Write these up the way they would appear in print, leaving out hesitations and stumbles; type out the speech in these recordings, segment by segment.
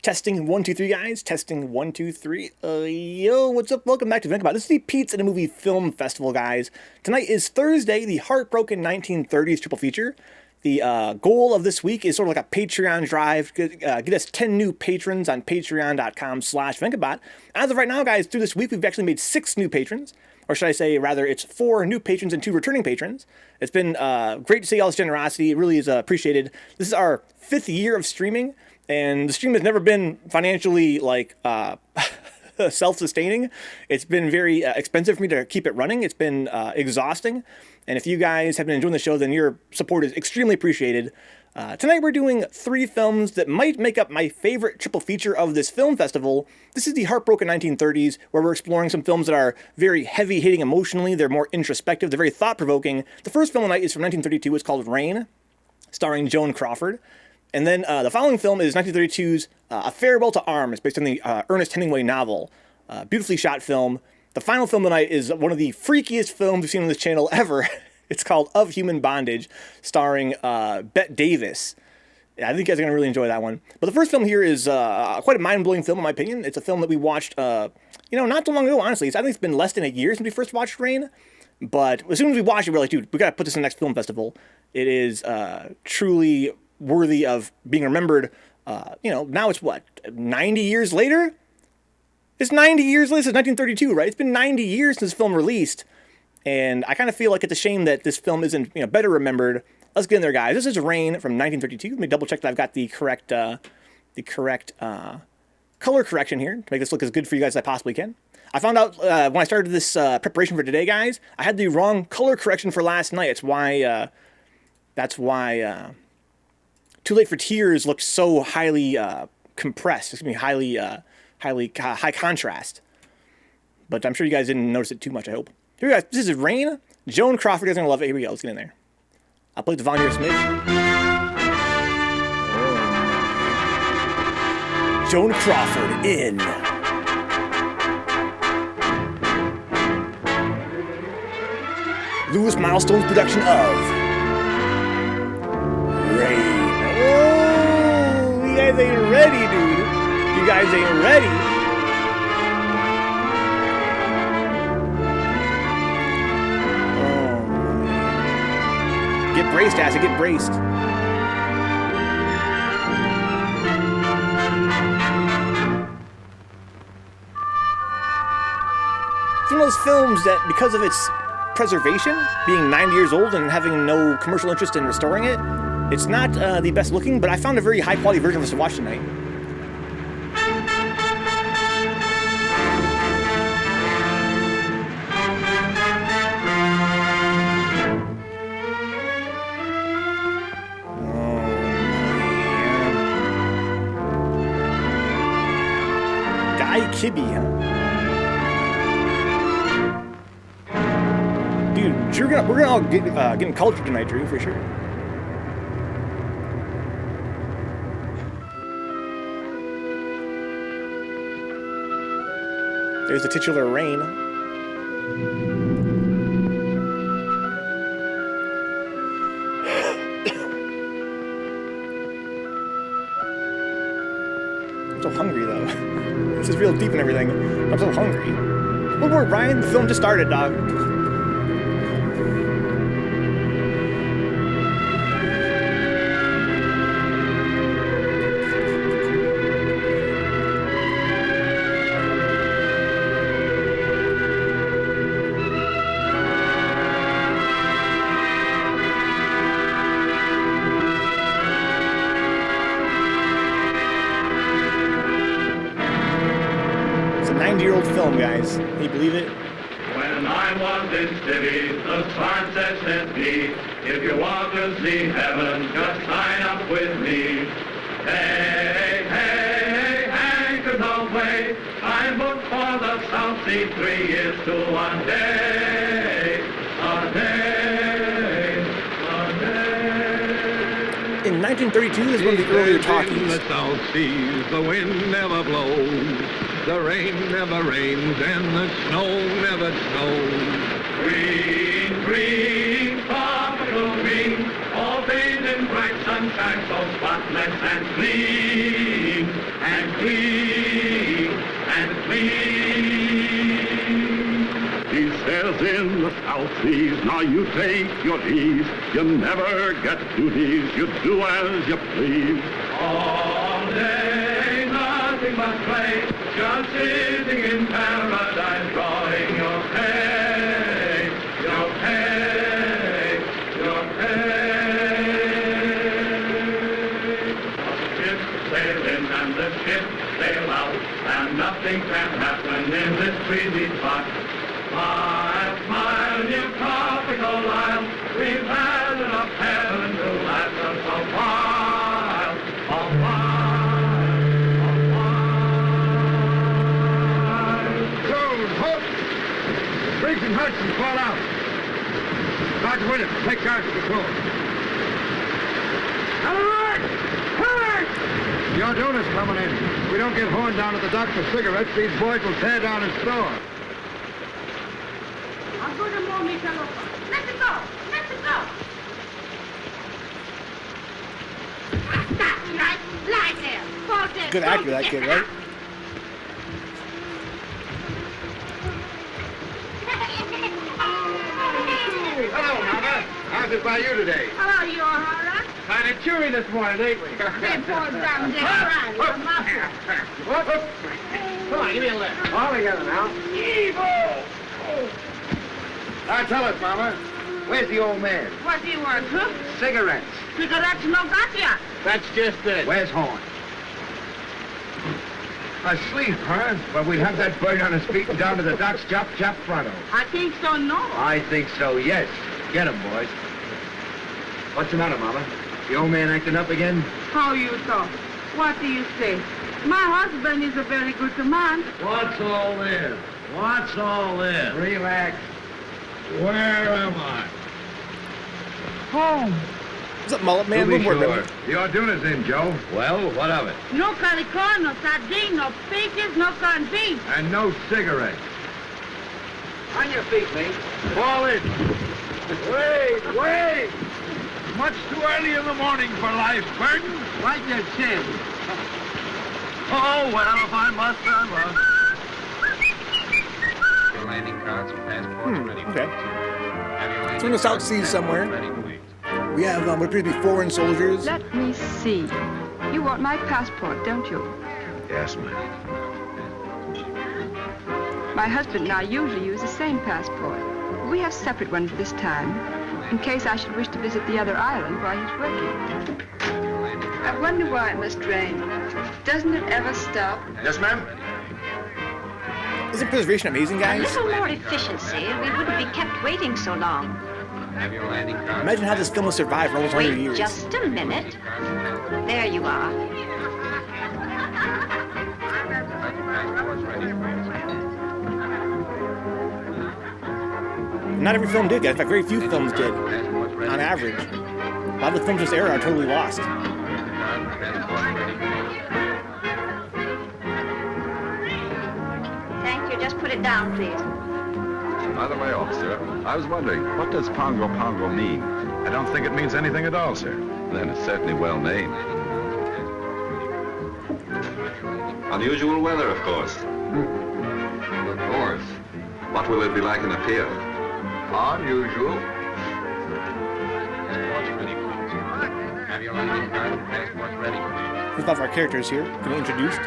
Testing 1, 2, 3, guys. Testing 1, 2, 3. Yo, what's up? Welcome back to Vencabot. This is the Pizza and a Movie Film Festival, guys. Tonight is Thursday, the Heartbroken 1930s triple feature. The goal of this week is sort of like a Patreon drive. Get us 10 new patrons on patreon.com/Vencabot. As of right now, guys, through this week, we've actually made 6 new patrons. Or should I say, rather, it's 4 new patrons and 2 returning patrons. It's been great to see all this generosity. It really is appreciated. This is our 5th year of streaming. And the stream has never been financially, self-sustaining. It's been very expensive for me to keep it running. It's been exhausting. And if you guys have been enjoying the show, then your support is extremely appreciated. Tonight we're doing 3 films that might make up my favorite triple feature of this film festival. This is the Heartbroken 1930s, where we're exploring some films that are very heavy-hitting emotionally. They're more introspective. They're very thought-provoking. The first film tonight is from 1932. It's called Rain, starring Joan Crawford. And then the following film is 1932's A Farewell to Arms, based on the Ernest Hemingway novel. Beautifully shot film. The final film tonight is one of the freakiest films we've seen on this channel ever. It's called Of Human Bondage, starring Bette Davis. Yeah, I think you guys are going to really enjoy that one. But the first film here is quite a mind-blowing film, in my opinion. It's a film that we watched, not too long ago, honestly. I think it's been less than a year since we first watched Rain. But as soon as we watched it, we're like, dude, we got to put this in the next film festival. It is truly worthy of being remembered. Now it's what, 90 years later? It's 90 years later. This is 1932, right? It's been 90 years since this film released, and I kind of feel like it's a shame that this film isn't, better remembered. Let's get in there, guys. This is Rain from 1932. Let me double check that I've got the correct color correction here to make this look as good for you guys as I possibly can. I found out when I started this preparation for today, guys, I had the wrong color correction for last night. That's why Too Late for Tears looks so highly compressed. It's going to be high contrast. But I'm sure you guys didn't notice it too much, I hope. Here we go. This is Rain. Joan Crawford. You guys are going to love it. Here we go. Let's get in there. I'll play the volume here a smidge. Joan Crawford in Lewis Milestone's production of Rain. Oh, you guys ain't ready, dude. You guys ain't ready. Oh, man. Get braced, Acid. Get braced. It's one of those films that, because of its preservation, being 90 years old and having no commercial interest in restoring it, it's not the best looking, but I found a very high quality version of this to watch tonight. Kibbe, huh? Dude, we're gonna all get cultured tonight, Drew, for sure. There's the titular Rain. I'm so hungry, though. This is real deep and everything. I'm so hungry. One more, Brian. The film just started, dog. Film, guys. Can you believe it? When I was in city, the sign said simply, if you want to see heaven, just sign up with me. Hey, hey, anchor no way. I booked for the South Sea 3 years to 1 day. A day. In 1932 is one of the earlier talkies. In the South Seas, the wind never blows. The rain never rains and the snow never snows. Green, green, tropical green, all bathed in bright sunshine, so spotless and clean. And clean. He says in the South Seas, now you take your ease. You never get duties, you do as you please. All day, nothing but play, just sitting in paradise, drawing your pay, your pay, your pay. Ships sail in and the ships sail out, and nothing can happen in this breezy spot. Smile, smile, you tropical isle, we've had enough heaven to last us a while, a while, a while. Close, hook! Briggs and Hudson, fall out. Dr. Williams, take charge of the crew. Alert! Alert! Your donuts coming in. If we don't get Horn down at the dock for cigarettes, these boys will tear down his store. Let it go! Let it go! That's right! Lie there! Fall there! Good actor, that kid, right? Hello, Mama. How's it by you today? Hello, you O'Hara. Kind of cheery this morning, ain't we? They poured down there crying. I'm up here. Whoop, whoop. Come on, give me a lift. All together now. Evil! Now tell us, Mama. Where's the old man? What do you want, huh? Cigarettes. Cigarettes no got ya. That's just it. Where's Horn? Asleep, huh? Well, we'll have that bird on his feet and down to the docks, chop, chop, pronto. I think so, no. I think so, yes. Get him, boys. What's the matter, Mama? The old man acting up again? How you talk? What do you say? My husband is a very good man. What's all this? What's all this? Relax. Where am I? Home. What's up, mullet man? To be One more sure. minute. The Orduna's in, Joe. Well, what of it? No calico, no sardine, no peaches, no corned beef. And no cigarettes. On your feet, mate. Fall in. Wait, wait! Much too early in the morning for life, Burton. Wipe your chin. Oh, well, if I must, I must. Your landing cards and passports ready. Okay. Have your landing It's in the South cards and Seas somewhere. passports ready, please. We have what appears to be foreign soldiers. Let me see. You want my passport, don't you? Yes, ma'am. My husband and I usually use the same passport. We have separate ones this time, in case I should wish to visit the other island while he's working. I wonder why it must rain. Doesn't it ever stop? Yes, ma'am. Isn't preservation amazing, A guys? little more efficiency, and we wouldn't be kept waiting so long. Have your landing cards. Imagine how this film will survive for almost 100 Wait years. just a minute. There you are. Passports ready, please. Not every film did, guys. In fact, very few films did, Passports ready. on average. A lot of the films this era are totally lost. Passports ready, please. Thank you. Just put it down, please. By the way, officer, I was wondering, what does Pongo Pongo mean? I don't think it means anything at all, sir. Then it's certainly well named. Unusual weather, of course. Of course. What will it be like in a pier? Unusual. Passports ready, please. Have your landing cards and passports ready, please. There's a lot of our characters here getting introduced.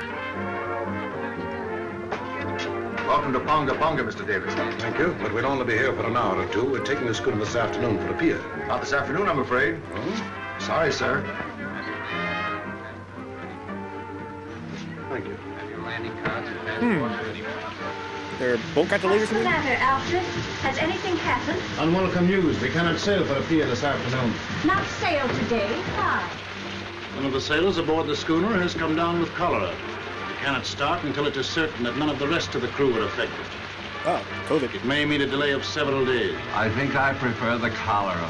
Welcome to Ponga Ponga, Mr. Davidson. Thank you, but we'll only be here for an hour or two. We're taking the schooner this afternoon for the pier. Not this afternoon, I'm afraid. Sorry, sir. Thank you. Have your landing cards and passports ready, please. Their boat got delayed or What's the something? matter, Alfred? Has anything happened? Unwelcome news. We cannot sail for the pier this afternoon. Not sail today. Why? One of the sailors aboard the schooner has come down with cholera. We cannot start until it is certain that none of the rest of the crew are affected. Oh, COVID. It may mean a delay of several days. I think I prefer the cholera.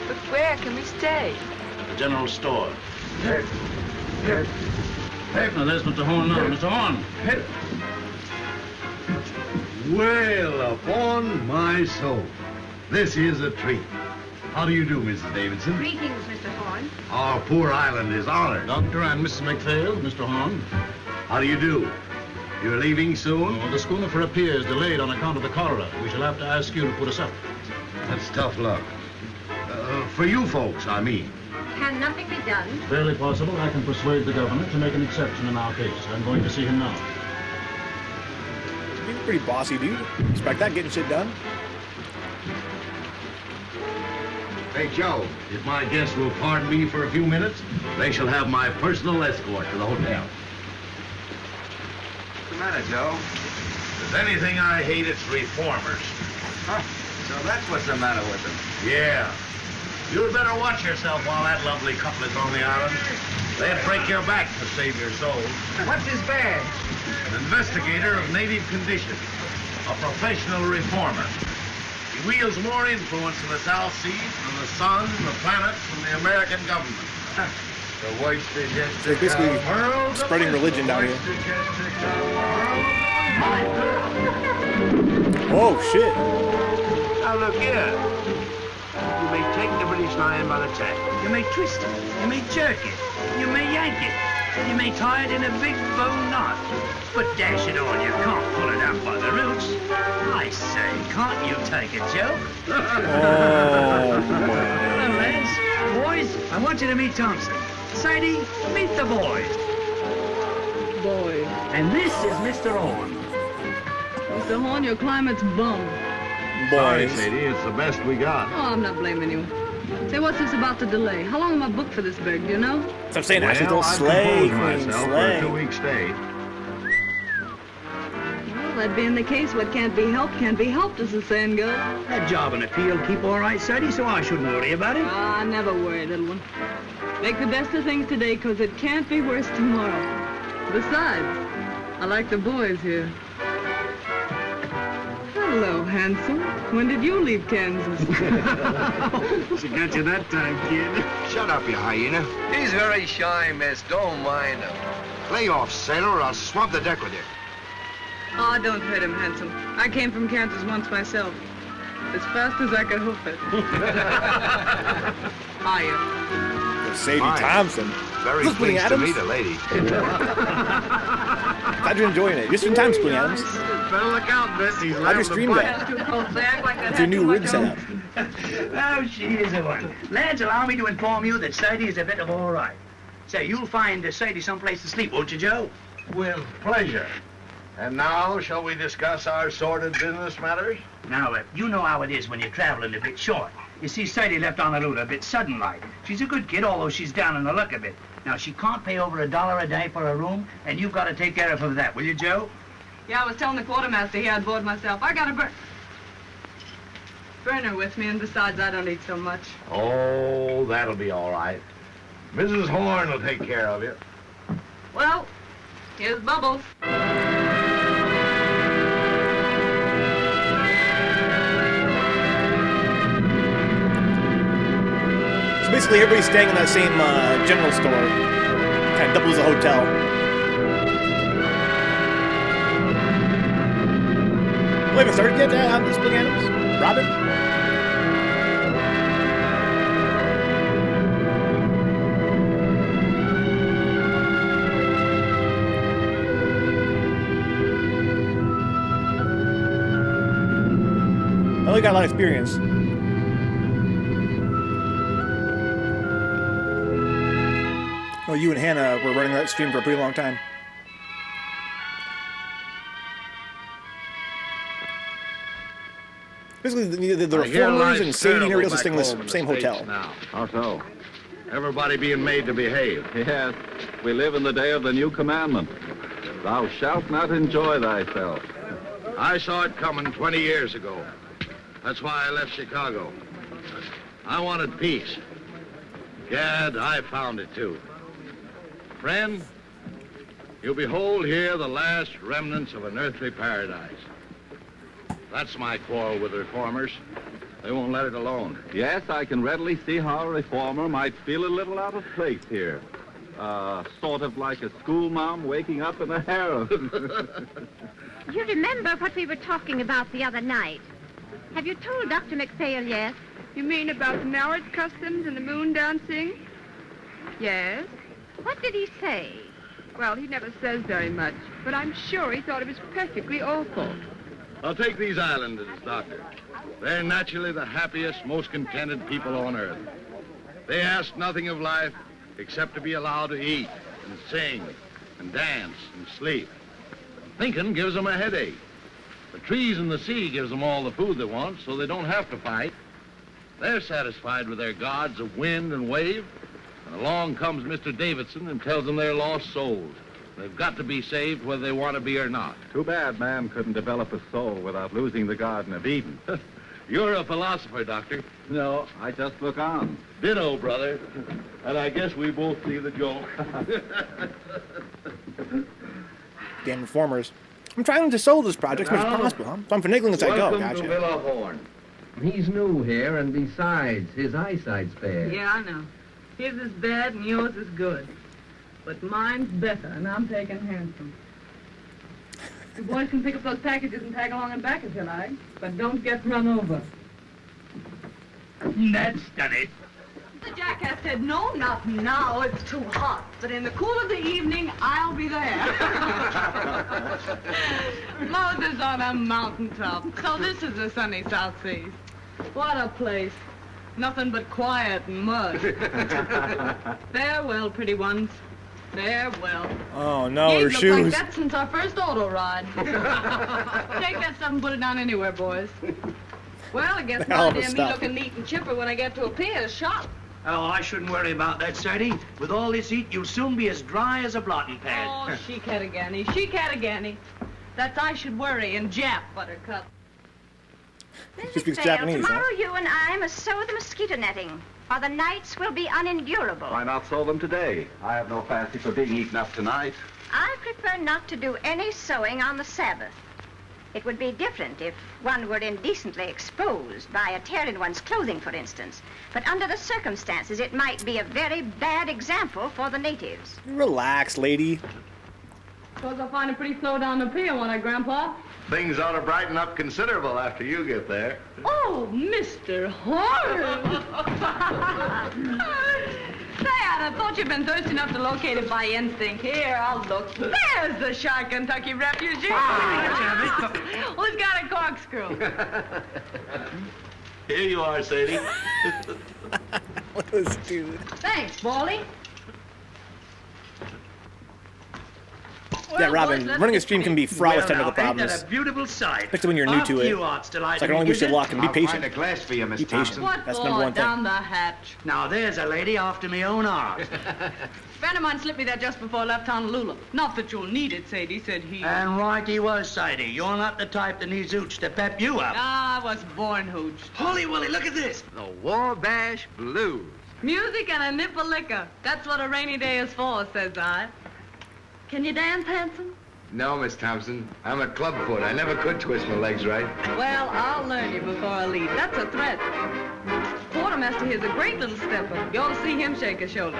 But where can we stay? At the general store. Hey, now there's Mr. Horn now. Mr. Horn. Well, upon my soul, this is a treat. How do you do, Mrs. Davidson? Greetings, Mr. Horn. Our poor island is honored. Doctor and Mrs. McPhail, Mr. Horn. How do you do? You're leaving soon? Oh, the schooner for a pier is delayed on account of the cholera. We shall have to ask you to put us up. That's tough luck. For you folks, I mean. Can nothing be done? Barely possible. I can persuade the governor to make an exception in our case. I'm going to see him now. He's a pretty bossy dude. Expect that getting shit done. Hey, Joe, if my guests will pardon me for a few minutes, they shall have my personal escort to the hotel. What's the matter, Joe? If there's anything I hate, it's reformers. Huh? So that's what's the matter with them. Yeah. You'd better watch yourself while that lovely couplet's on the island. They'd break your back to save your soul. What's his badge? An investigator of native conditions. A professional reformer. He wields more influence in the South Seas than the sun, the planets, and the American government. The voice is just So basically spreading religion down here. Oh, shit. Now look here. You may take the British Lion by the tail. You may twist it. You may jerk it. You may yank it. You may tie it in a big bow knot. But dash it all, you can't pull it out by the roots. I say, can't you take a joke? Oh, Hello, lads. Boys, I want you to meet Thompson. Sadie, meet the boys. Boy. And this is Mr. Horn. Mr. Horn, your climate's bum. Sorry, boys. Sadie, it's the best we got. Oh, I'm not blaming you. Say, what's this about the delay? How long am I booked for this brig, do you know? So I'm saying, actually, Well, don't I've slay, composed queen, myself for a slay. 2-week stay. Well, that being the case, what can't be helped, as the saying goes. That job in the field keep all right, Sadie, so I shouldn't worry about it. Ah, never worry, little one. Make the best of things today, 'cause it can't be worse tomorrow. Besides, I like the boys here. Hello, handsome. When did you leave Kansas? She got you that time, kid. Shut up, you hyena. He's very shy, miss. Don't mind him. Lay off, sailor, or I'll swab the deck with you. Oh, don't hurt him, handsome. I came from Kansas once myself. As fast as I could hoof it. Hiya. Sadie Fine. Thompson. Very Look, Spling pleased to Adams. meet a lady. Glad you're enjoying it. Just in time, Spling Adams. Better look out, miss. He's How'd your stream go? With your new rig setup. Oh, she is a one. Lads, allow me to inform you that Sadie is a bit of all right. Say, you'll find Sadie someplace to sleep, won't you, Joe? With pleasure. And now, shall we discuss our sordid business matters? Now, you know how it is when you're traveling a bit short. You see, Sadie left Honolulu a bit sudden-like. She's a good kid, although she's down in the luck a bit. Now, she can't pay over $1 a day for a room, and you've got to take care of her for that, will you, Joe? Yeah, I was telling the quartermaster here I'd board myself. I got a burner with me, and besides, I don't eat so much. Oh, that'll be all right. Mrs. Horn will take care of you. Well, here's Bubbles. So basically, everybody's staying in that same general store. Kind of doubles a hotel. We haven't started yet on this Spling Adams? Robin? Well, we got a lot of experience. Well, you and Hannah were running that stream for a pretty long time. Basically, the reformers and Sadie and everybody else is staying in the same hotel. Now. How so? Everybody being made to behave. Yes, we live in the day of the new commandment. Thou shalt not enjoy thyself. I saw it coming 20 years ago. That's why I left Chicago. I wanted peace. Gad, I found it too. Friend, you behold here the last remnants of an earthly paradise. That's my quarrel with the reformers. They won't let it alone. Yes, I can readily see how a reformer might feel a little out of place here. Sort of like a schoolma'am waking up in a harem. You remember what we were talking about the other night? Have you told Dr. McPhail yet? You mean about marriage customs and the moon dancing? Yes. What did he say? Well, he never says very much, but I'm sure he thought it was perfectly awful. I'll take these islanders, Doctor. They're naturally the happiest, most contented people on earth. They ask nothing of life except to be allowed to eat and sing and dance and sleep. Thinking gives them a headache. The trees and the sea gives them all the food they want, so they don't have to fight. They're satisfied with their gods of wind and wave, and along comes Mr. Davidson and tells them they're lost souls. They've got to be saved whether they want to be or not. Too bad man couldn't develop a soul without losing the Garden of Eden. You're a philosopher, Doctor. No, I just look on. Ditto, brother. And I guess we both see the joke. Damn reformers. I'm trying to sell this project as much as possible, huh? So I'm finagling as I go, Welcome gotcha. to Villa Horn. He's new here, and besides, his eyesight's bad. Yeah, I know. His is bad and yours is good. But mine's better, and I'm taking handsome. You boys can pick up those packages and tag along and back if you like, but don't get run over. That's done it. The jackass said, no, not now, it's too hot. But in the cool of the evening, I'll be there. Moses on a mountaintop. So this is the sunny South Seas. What a place. Nothing but quiet and mud. Farewell, pretty ones. Farewell. Oh, no, You ain't her looked shoes. like that since our first auto ride. Take that stuff and put it down anywhere, boys. Well, I guess Hell my of a dear me stuff. looking neat and chipper when I get to a pier is shot. Oh, I shouldn't worry about that, Sadie. With all this heat, you'll soon be as dry as a blotting pad. Oh, she-catagani. That's I should worry in Jap, Buttercup. She speaks Mrs. Vale, Japanese, huh? tomorrow you and I must sew the mosquito netting, or the nights will be unendurable. Why not sew them today? I have no fancy for being eaten up tonight. I prefer not to do any sewing on the Sabbath. It would be different if one were indecently exposed by a tear in one's clothing, for instance. But under the circumstances, it might be a very bad example for the natives. Relax, lady. Suppose I'll find it pretty slow down the pier, won't I, Grandpa? Things ought to brighten up considerable after you get there. Oh, Mr. Horace! Say, I thought you'd been thirsty enough to locate it by instinct. Here, I'll look. There's the shy Kentucky refugee. Who's got a corkscrew? Here you are, Sadie. Look at this dude. Thanks, Baldy. Yeah, Robin, boys, let's running a get stream can be fraught with technical Ain't that problems. a beautiful sight? Especially when you're new to it. So I can only wish you luck and be I'll find a patient. glass for you, Miss Be patient. Thompson. What That's for? number one thing. Down the hatch. Now, there's a lady after me own heart. Friend of mine slipped me that just before I left Honolulu. Not that you'll need it, Sadie, said he. And right he was, Sadie. You're not the type that needs hooch to pep you up. I was born hooch. Holy Willie, look at this. The Wabash Blues. Music and a nip of liquor. That's what a rainy day is for, says I. Can you dance, handsome? No, Miss Thompson. I'm a clubfoot. I never could twist my legs right. Well, I'll learn you before I leave. That's a threat. Quartermaster here's a great little stepper. You ought to see him shake a shoulder.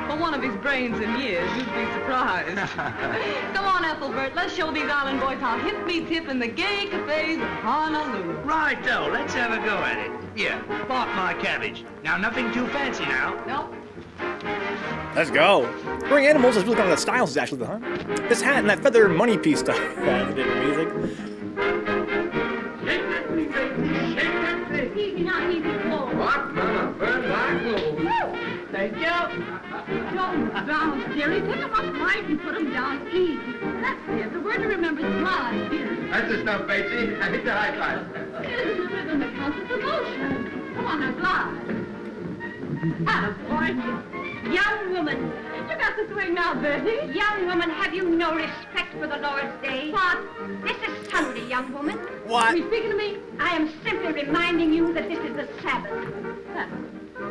For one of his brains in years, you'd be surprised. Come on, Ethelbert. Let's show these island boys how hip meets hip in the gay cafes of Honolulu. Right-o, let's have a go at it. Yeah, bark my cabbage. Now, nothing too fancy now. Nope. Let's go. Wearing animals is really kind of the styles, actually, huh? This hat and that feather money piece stuff. Yeah, they did the music. Shake that tree, baby. Shake that tree. Easy now, easy, slow. What? Mama, burn my clothes. Thank you. Don't down, dearie. Pick them up right and put them down easy. That's it. The word to remember is glide, dearie. That's the stuff, Batesy. I hit the high five. It isn't the rhythm that counts, it's the motion. Come on now, glide. Attaboy. Young woman. You got the swing now, Bertie. Young woman, have you no respect for the Lord's Day? What? This is Sunday, young woman. What? Are you speaking to me? I am simply reminding you that this is the Sabbath. Sabbath?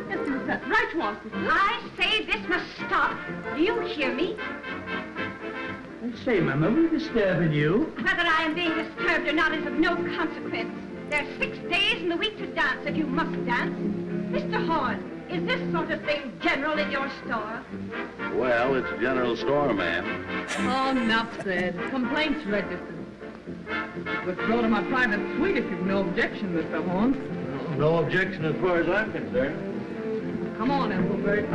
Yes, that's right, Washington. I say this must stop. Do you hear me? Say, Mama, we're disturbing you. Whether I am being disturbed or not is of no consequence. There are 6 days in the week to dance, and you must dance. Mr. Horn, is this sort of thing general in your store? Well, it's a general store, ma'am. Oh, enough said. Complaints registered. Withdraw to my private suite if you've no objection, Mr. Horn. No objection as far as I'm concerned. Come on, Ethelbert.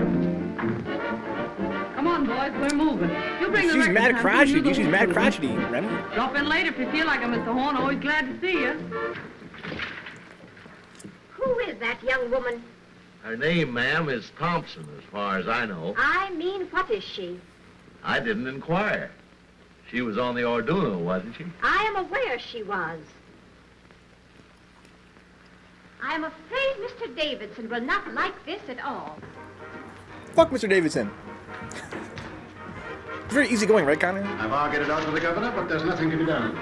Come on, boys, we're moving. You bring the She's record mad time, crotchety. you She's go mad with crotchety, them. Remy. Drop in later if you feel like it, Mr. Horn. Always glad to see you. Who is that young woman? Her name, ma'am, is Thompson, as far as I know. I mean, what is she? I didn't inquire. She was on the Orduno, wasn't she? I am aware she was. I am afraid Mr. Davidson will not like this at all. Fuck Mr. Davidson. It's very easygoing, right, Connor? I've argued it out with the governor, but there's nothing to be done.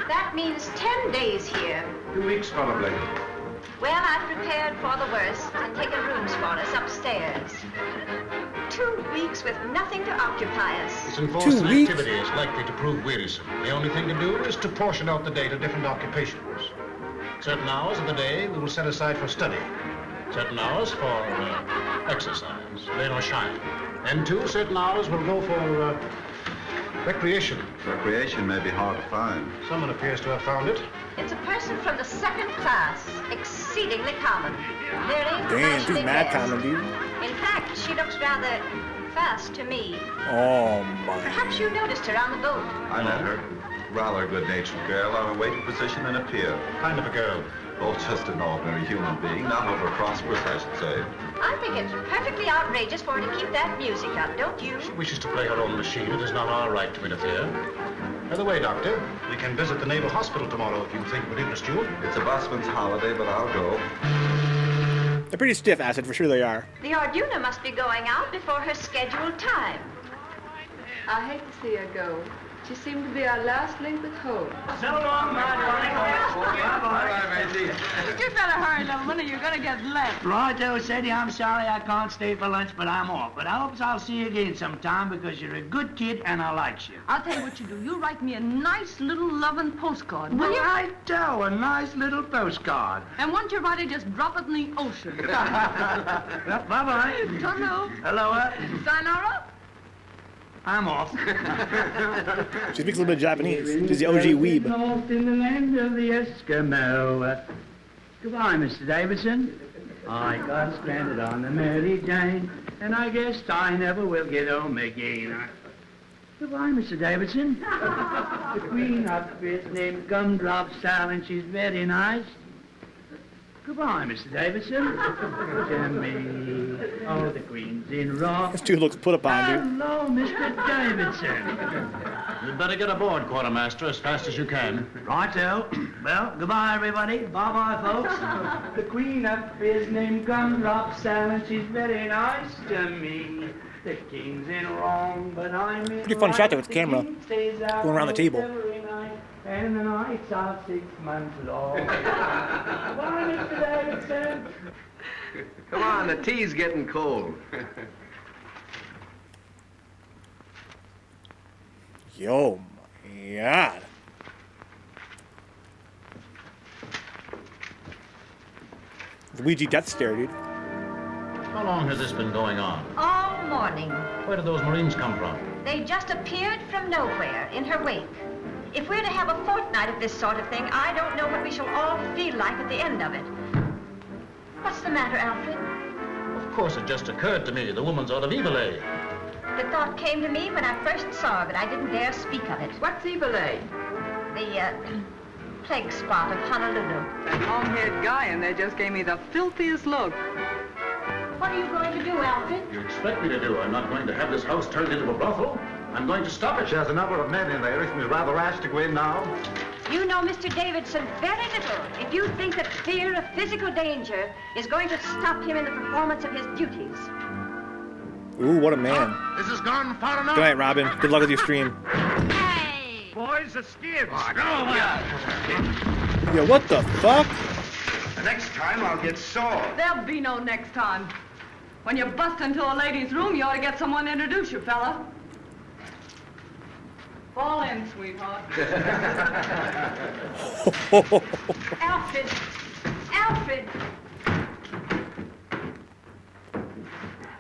That means 10 days here. 2 weeks, probably. Well, I've prepared for the worst and taken rooms for us upstairs. 2 weeks with nothing to occupy us. It's enforced 2 weeks? activity is likely to prove wearisome. The only thing to do is to portion out the day to different occupations. Certain hours of the day we will set aside for study. Certain hours for exercise, rain or shine. And too, certain hours will go for recreation. Recreation may be hard to find. Someone appears to have found it. It's a person from the second class, exceedingly common. Very Damn, she's fashionably mad dressed. common, dude. In fact, she looks rather fast to me. Oh, my. Perhaps you noticed her on the boat. I met her. Rather a good-natured girl on a waiting position in a pier. Kind of a girl. Oh, just an ordinary human being, not over prosperous, I should say. I think it's perfectly outrageous for her to keep that music up, don't you? She wishes to play her own machine. It is not our right to interfere. By the way, Doctor, we can visit the Naval Hospital tomorrow if you think it would interest you. It's a busman's holiday, but I'll go. They're pretty stiff, Acid, for sure they are. The Orduna must be going out before her scheduled time. I hate to see her go. She seemed to be our last link with hope. So long, my darling. You better hurry, little one, or you're gonna get left. Righto, Sadie, I'm sorry I can't stay for lunch, but I'm off. But I hope I'll see you again sometime because you're a good kid and I likes you. I'll tell you what you do. You write me a nice little loving postcard, will you? Righto, a nice little postcard. And once you write it, just drop it in the ocean. Well, bye-bye. Hello. Hello, Sayonara. I'm off. She speaks a little bit of Japanese. She's the OG weeb. Lost in the land of the Eskimo. Goodbye, Mr. Davidson. I got stranded on the Mary Jane, and I guess I never will get home again. Goodbye, Mr. Davidson. The queen up is named Gumdrop Sal, and she's very nice. Goodbye, Mr. Davidson. To me, oh, the queen's in rock. This dude looks put upon, dude. Hello, Mr. Davidson. You'd better get aboard, Quartermaster, as fast as you can. Righto. Well, goodbye, everybody. Bye-bye, folks. The queen up is named Gumdrop Sal, and she's very nice to me. The king's in wrong, but I'm in Pretty fun right. shot there with the The camera king stays out going around the table. every night, and the nights are 6 months long. Goodbye, Mr. Davidson. Come on, the tea's getting cold. Yo, my God. Luigi death stare, dude. How long has this been going on? All morning. Where did those Marines come from? They just appeared from nowhere in her wake. If we're to have a fortnight of this sort of thing, I don't know what we shall all feel like at the end of it. What's the matter, Alfred? Of course, it just occurred to me. The woman's out of Evil. The thought came to me when I first saw her, but I didn't dare speak of it. What's evil, eh? The, plague spot of Honolulu. That long-haired guy in there just gave me the filthiest look. What are you going to do, Alfred? You expect me to do? I'm not going to have this house turned into a brothel. I'm going to stop it. There's a number of men in there. Isn't it rather rash to go in now? You know Mr. Davidson very little if you think that fear of physical danger is going to stop him in the performance of his duties. Ooh, what a man. This has gone far enough. Good night, Robin. Good luck with your stream. Hey! Boys, the skids. Yo, what the fuck? The next time I'll get sore. There'll be no next time. When you bust into a lady's room, you ought to get someone to introduce you, fella. Fall in, sweetheart. Alfred! Alfred!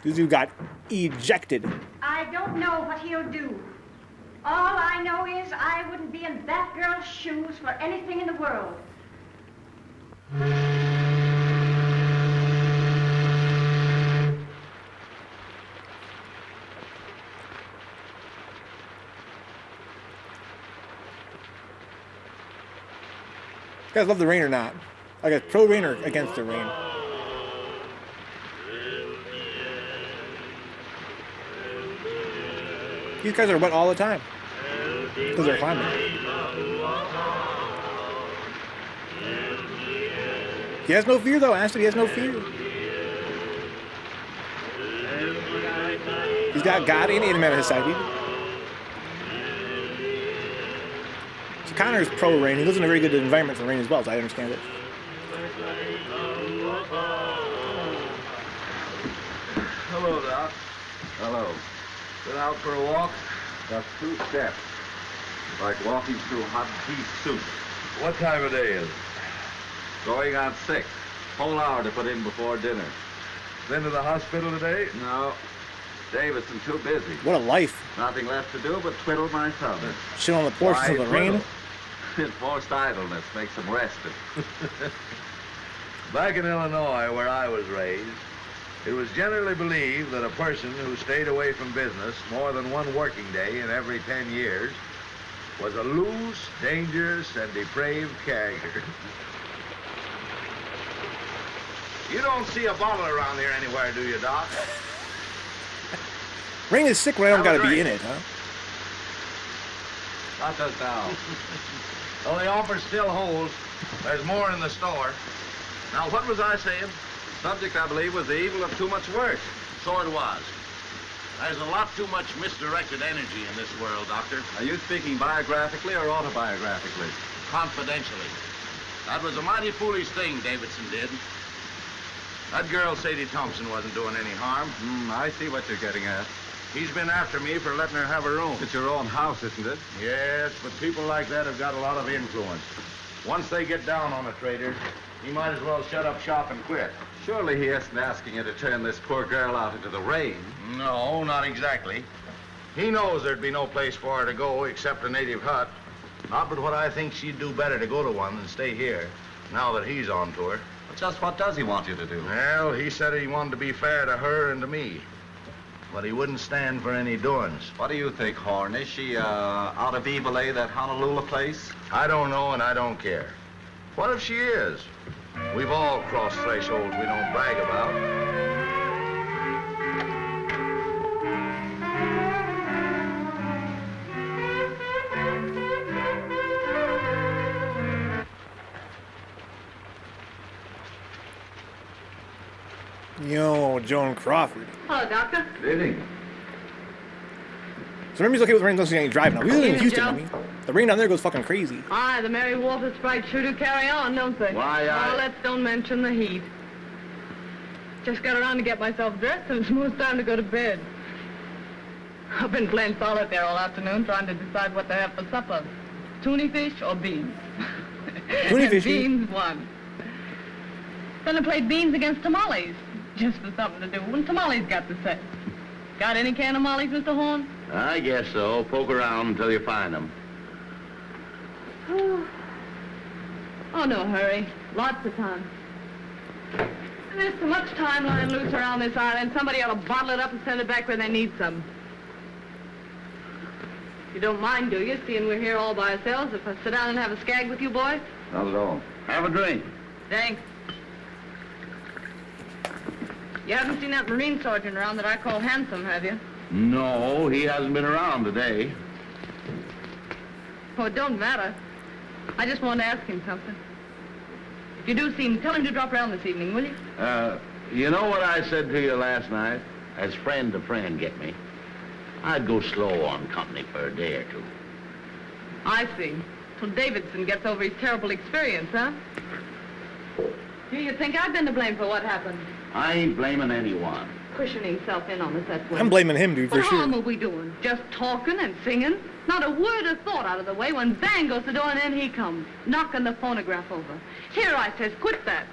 This dude got ejected. I don't know what he'll do. All I know is I wouldn't be in that girl's shoes for anything in the world. You guys love the rain or not? I guess pro rain or against the rain? These guys are wet all the time. Because they're climbing. He has no fear though, Ashton. He has no fear. He's got God and a man on his side, dude. So Connor's pro rain. He lives in a very good environment for rain as well, as I understand it. Hello, Doc. Hello. Been out for a walk? Just 2 steps. Like walking through hot beef soup. What time of day is it? Going on 6. Whole hour to put in before dinner. Been to the hospital today? No. Davidson too busy. What a life. Nothing left to do but twiddle my thumb. Sit on the porch Why until the rain. Enforced idleness makes him rested. Back in Illinois, where I was raised, it was generally believed that a person who stayed away from business more than one working day in every 10 years was a loose, dangerous, and depraved character. You don't see a bottle around here anywhere, do you, Doc? Rain is sick when I don't gotta be in it, huh? Not just now. Well, the offer still holds. There's more in the store. Now, what was I saying? Subject, I believe, was the evil of too much work. So it was. There's a lot too much misdirected energy in this world, Doctor. Are you speaking biographically or autobiographically? Confidentially. That was a mighty foolish thing Davidson did. That girl, Sadie Thompson, wasn't doing any harm. I see what you're getting at. He's been after me for letting her have her room. It's your own house, isn't it? Yes, but people like that have got a lot of influence. Once they get down on a trader, he might as well shut up shop and quit. Surely he isn't asking you to turn this poor girl out into the rain. No, not exactly. He knows there'd be no place for her to go except a native hut. Not but what I think she'd do better to go to one than stay here, now that he's on to her. But just what does he want you to do? Well, he said he wanted to be fair to her and to me. But he wouldn't stand for any doings. What do you think, Horn? Is she out of Evil, that Honolulu place? I don't know and I don't care. What if she is? We've all crossed thresholds we don't brag about. Yo, Joan Crawford. Hello, Doctor. Good evening. So remember, he's okay with rain, doesn't ain't driving now. We live in Evening, Houston, Joe. I mean. The rain down there goes fucking crazy. Aye, the Mary Walter Sprite sure do carry on, don't they? Why, Oh, let's don't mention the heat. Just got around to get myself dressed, and it's most time to go to bed. I've been playing solitaire all afternoon, trying to decide what to have for supper. Tuna fish or beans? Tuna fish. Beans won. Then I played beans against tamales, just for something to do. When tamales got to set. Got any can of mollies, Mr. Horn? I guess so. Poke around until you find them. Oh, no hurry. Lots of time. There's so much time lying loose around this island, somebody ought to bottle it up and send it back where they need some. You don't mind, do you, seeing we're here all by ourselves, if I sit down and have a skag with you boys? Not at all. Have a drink. Thanks. You haven't seen that Marine sergeant around that I call handsome, have you? No, he hasn't been around today. Oh, it don't matter. I just want to ask him something. If you do see him, tell him to drop around this evening, will you? You know what I said to you last night? As friend to friend, get me. I'd go slow on company for a day or two. I see. Till Davidson gets over his terrible experience, huh? Do you think I've been to blame for what happened? I ain't blaming anyone. Pushing himself in on us, that's what. I'm blaming him, dude, for What sure. harm are we doing? Just talking and singing? Not a word of thought out of the way when bang goes the door and in he comes, knocking the phonograph over. Here, I says, quit that.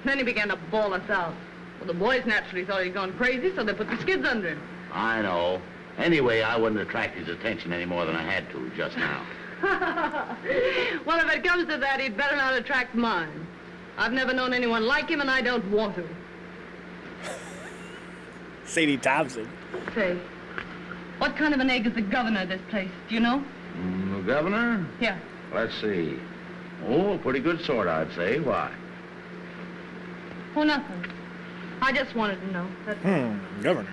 Then he began to bawl us out. Well, the boys naturally thought he'd gone crazy, so they put the skids under him. I know. Anyway, I wouldn't attract his attention any more than I had to just now. Well, if it comes to that, he'd better not attract mine. I've never known anyone like him, and I don't want to. Sadie Thompson. Say, what kind of an egg is the governor of this place? Do you know? The governor? Yeah. Let's see. Oh, a pretty good sort, I'd say. Why? Oh, nothing. I just wanted to know. Governor.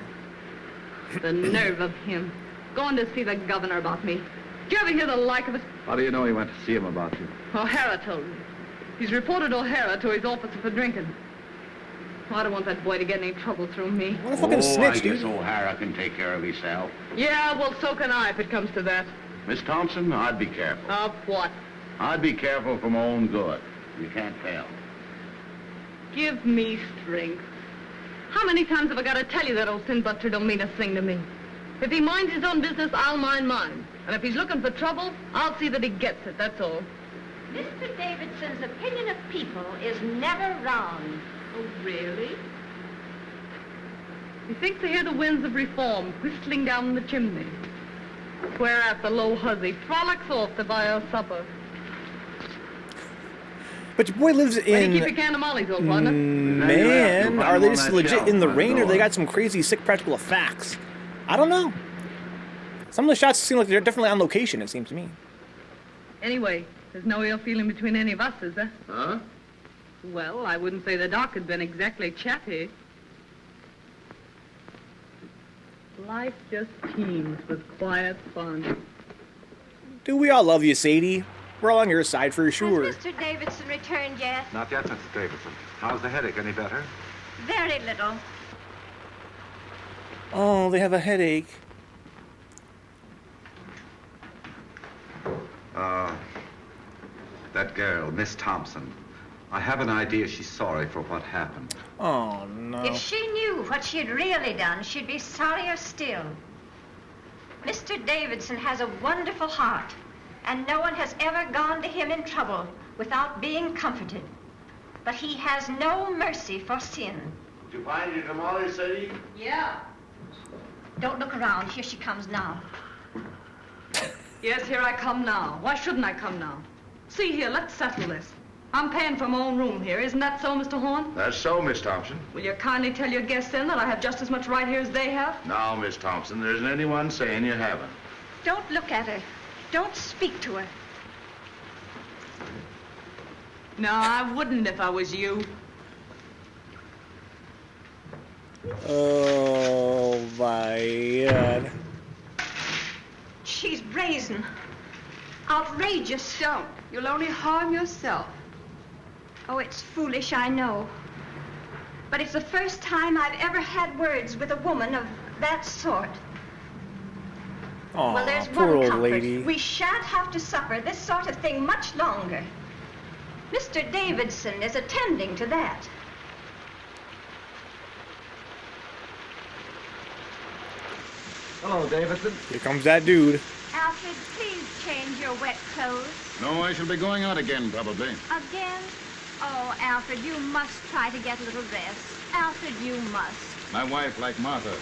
The nerve of him. Going to see the governor about me. Did you ever hear the like of it? How do you know he went to see him about you? O'Hara told me. He's reported O'Hara to his officer for drinking. Oh, I don't want that boy to get any trouble through me. What a fucking snitch, I guess dude. O'Hara can take care of himself. Yeah, well, so can I if it comes to that. Miss Thompson, I'd be careful. Of what? I'd be careful for my own good. You can't tell. Give me strength. How many times have I got to tell you that old sin buster don't mean a thing to me? If he minds his own business, I'll mind mine. And if he's looking for trouble, I'll see that he gets it, that's all. Mr. Davidson's opinion of people is never wrong. Oh, really? He thinks to hear the winds of reform whistling down the chimney. Whereat the low hussy frolics off to buy her supper. But your boy lives Where do you in... keep your can of mollies, old partner? Man, are they just legit in the rain, or they got some crazy, sick practical effects? I don't know. Some of the shots seem like they're definitely on location, it seems to me. Anyway, there's no ill feeling between any of us, is there? Huh? Well, I wouldn't say the doc had been exactly chatty. Life just teems with quiet fun. Do we all love you, Sadie? We're all on your side for sure. Has Mr. Davidson returned yet? Not yet, Mrs. Davidson. How's the headache? Any better? Very little. Oh, they have a headache. That girl, Miss Thompson. I have an idea she's sorry for what happened. Oh, no. If she knew what she had really done, she'd be sorrier still. Mr. Davidson has a wonderful heart, and no one has ever gone to him in trouble without being comforted. But he has no mercy for sin. Did you find your tamale, Sadie? Yeah. Don't look around. Here she comes now. Yes, here I come now. Why shouldn't I come now? See here, let's settle this. I'm paying for my own room here. Isn't that so, Mr. Horn? That's so, Miss Thompson. Will you kindly tell your guests then that I have just as much right here as they have? Now, Miss Thompson, there isn't anyone saying you haven't. Don't look at her. Don't speak to her. No, I wouldn't if I was you. Oh, my God. She's brazen. Outrageous. Don't. You'll only harm yourself. Oh, it's foolish, I know. But it's the first time I've ever had words with a woman of that sort. Aw, Well, there's poor one old comfort. lady. We shan't have to suffer this sort of thing much longer. Mr. Davidson is attending to that. Hello, Davidson. Here comes that dude. Alfred, please change your wet clothes. No, I shall be going out again, probably. Again? Oh, Alfred, you must try to get a little rest. Alfred, you must. My wife, like Martha,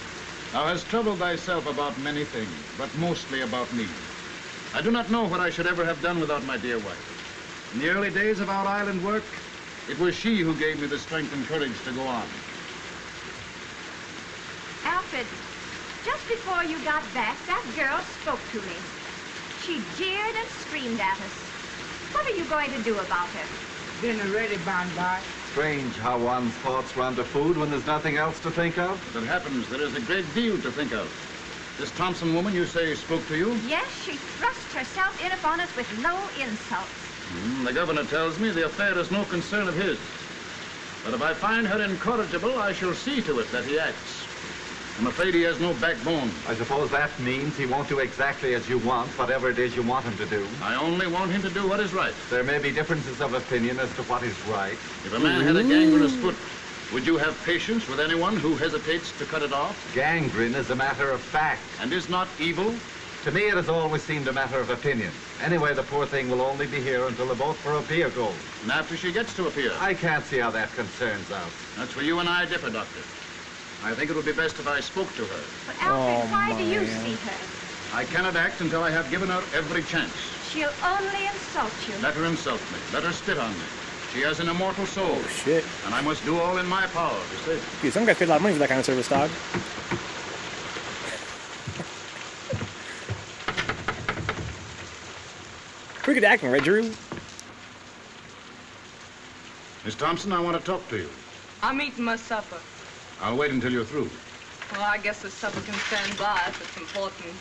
thou hast troubled thyself about many things, but mostly about me. I do not know what I should ever have done without my dear wife. In the early days of our island work, it was she who gave me the strength and courage to go on. Alfred, just before you got back, that girl spoke to me. She jeered and screamed at us. What are you going to do about her? Dinner ready, Bondi. Strange how one's thoughts run to food when there's nothing else to think of. As it happens, there is a great deal to think of. This Thompson woman you say spoke to you? Yes, she thrust herself in upon us with no insults. The governor tells me the affair is no concern of his. But if I find her incorrigible, I shall see to it that he acts. I'm afraid he has no backbone. I suppose that means he won't do exactly as you want, whatever it is you want him to do. I only want him to do what is right. There may be differences of opinion as to what is right. If a man had a gangrenous foot, would you have patience with anyone who hesitates to cut it off? Gangrene is a matter of fact. And is not evil? To me, it has always seemed a matter of opinion. Anyway, the poor thing will only be here until the boat for Apia goes. And after she gets to Apia? I can't see how that concerns us. That's where you and I differ, Doctor. I think it would be best if I spoke to her. But Alfred, why do you see her? I cannot act until I have given her every chance. She'll only insult you. Let her insult me. Let her spit on me. She has an immortal soul. Oh, shit. And I must do all in my power to save her. Dude, some guys paid a lot of money for that kind of service, dog. Pretty good acting, right, Drew? Miss Thompson, I want to talk to you. I'm eating my supper. I'll wait until you're through. Well, I guess the supper can stand by if it's important.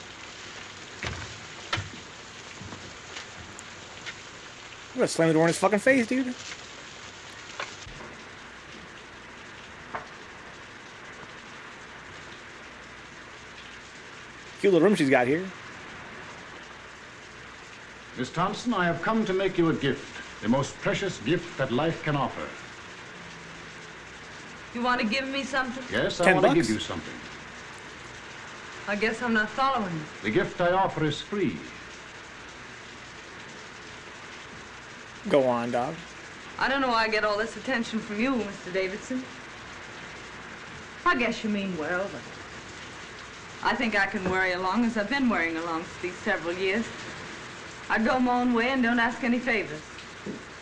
I'm gonna slam the door in his fucking face, dude. Cute little room she's got here. Miss Thompson, I have come to make you a gift. The most precious gift that life can offer. You want to give me something? Yes, I want to give you something. I guess I'm not following you. The gift I offer is free. Go on, dog. I don't know why I get all this attention from you, Mr. Davidson. I guess you mean well, but I think I can worry along as I've been worrying along for these several years. I go my own way and don't ask any favors.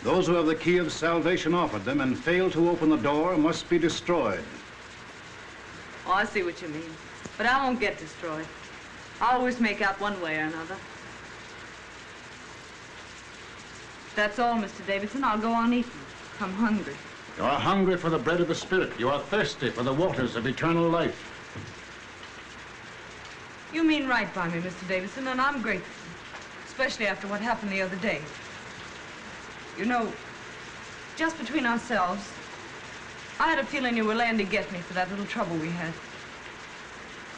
Those who have the key of salvation offered them and fail to open the door must be destroyed. Oh, I see what you mean. But I won't get destroyed. I always make out one way or another. That's all, Mr. Davidson. I'll go on eating. I'm hungry. You are hungry for the bread of the Spirit. You are thirsty for the waters of eternal life. You mean right by me, Mr. Davidson, and I'm grateful. Especially after what happened the other day. You know, just between ourselves, I had a feeling you were laying to get me for that little trouble we had.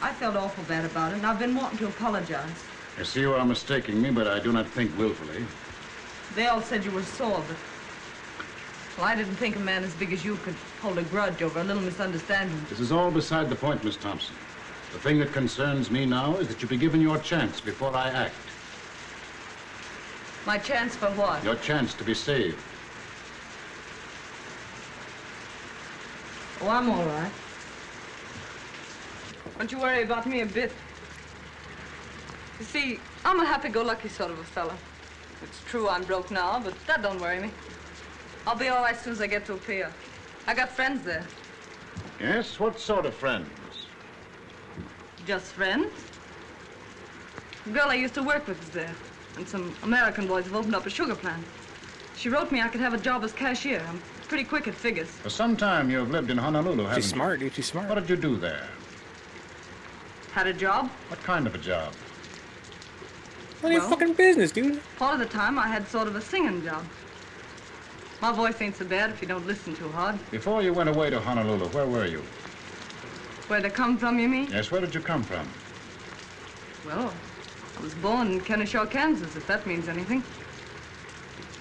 I felt awful bad about it, and I've been wanting to apologize. I see you are mistaking me, but I do not think willfully. They all said you were sore, but... Well, I didn't think a man as big as you could hold a grudge over a little misunderstanding. This is all beside the point, Miss Thompson. The thing that concerns me now is that you be given your chance before I act. My chance for what? Your chance to be saved. Oh, I'm all right. Don't you worry about me a bit. You see, I'm a happy-go-lucky sort of a fella. It's true I'm broke now, but that don't worry me. I'll be all right as soon as I get to a pier. I got friends there. Yes? What sort of friends? Just friends. The girl I used to work with is there. And some American boys have opened up a sugar plant. She wrote me I could have a job as cashier. I'm pretty quick at figures. For some time you've lived in Honolulu, haven't you? She's smart, dude. She's smart. What did you do there? Had a job. What kind of a job? None of your fucking business, dude. Part of the time I had sort of a singing job. My voice ain't so bad if you don't listen too hard. Before you went away to Honolulu, where were you? Where'd I come from, you mean? Yes, where did you come from? Well, I was born in Kennesaw, Kansas, if that means anything.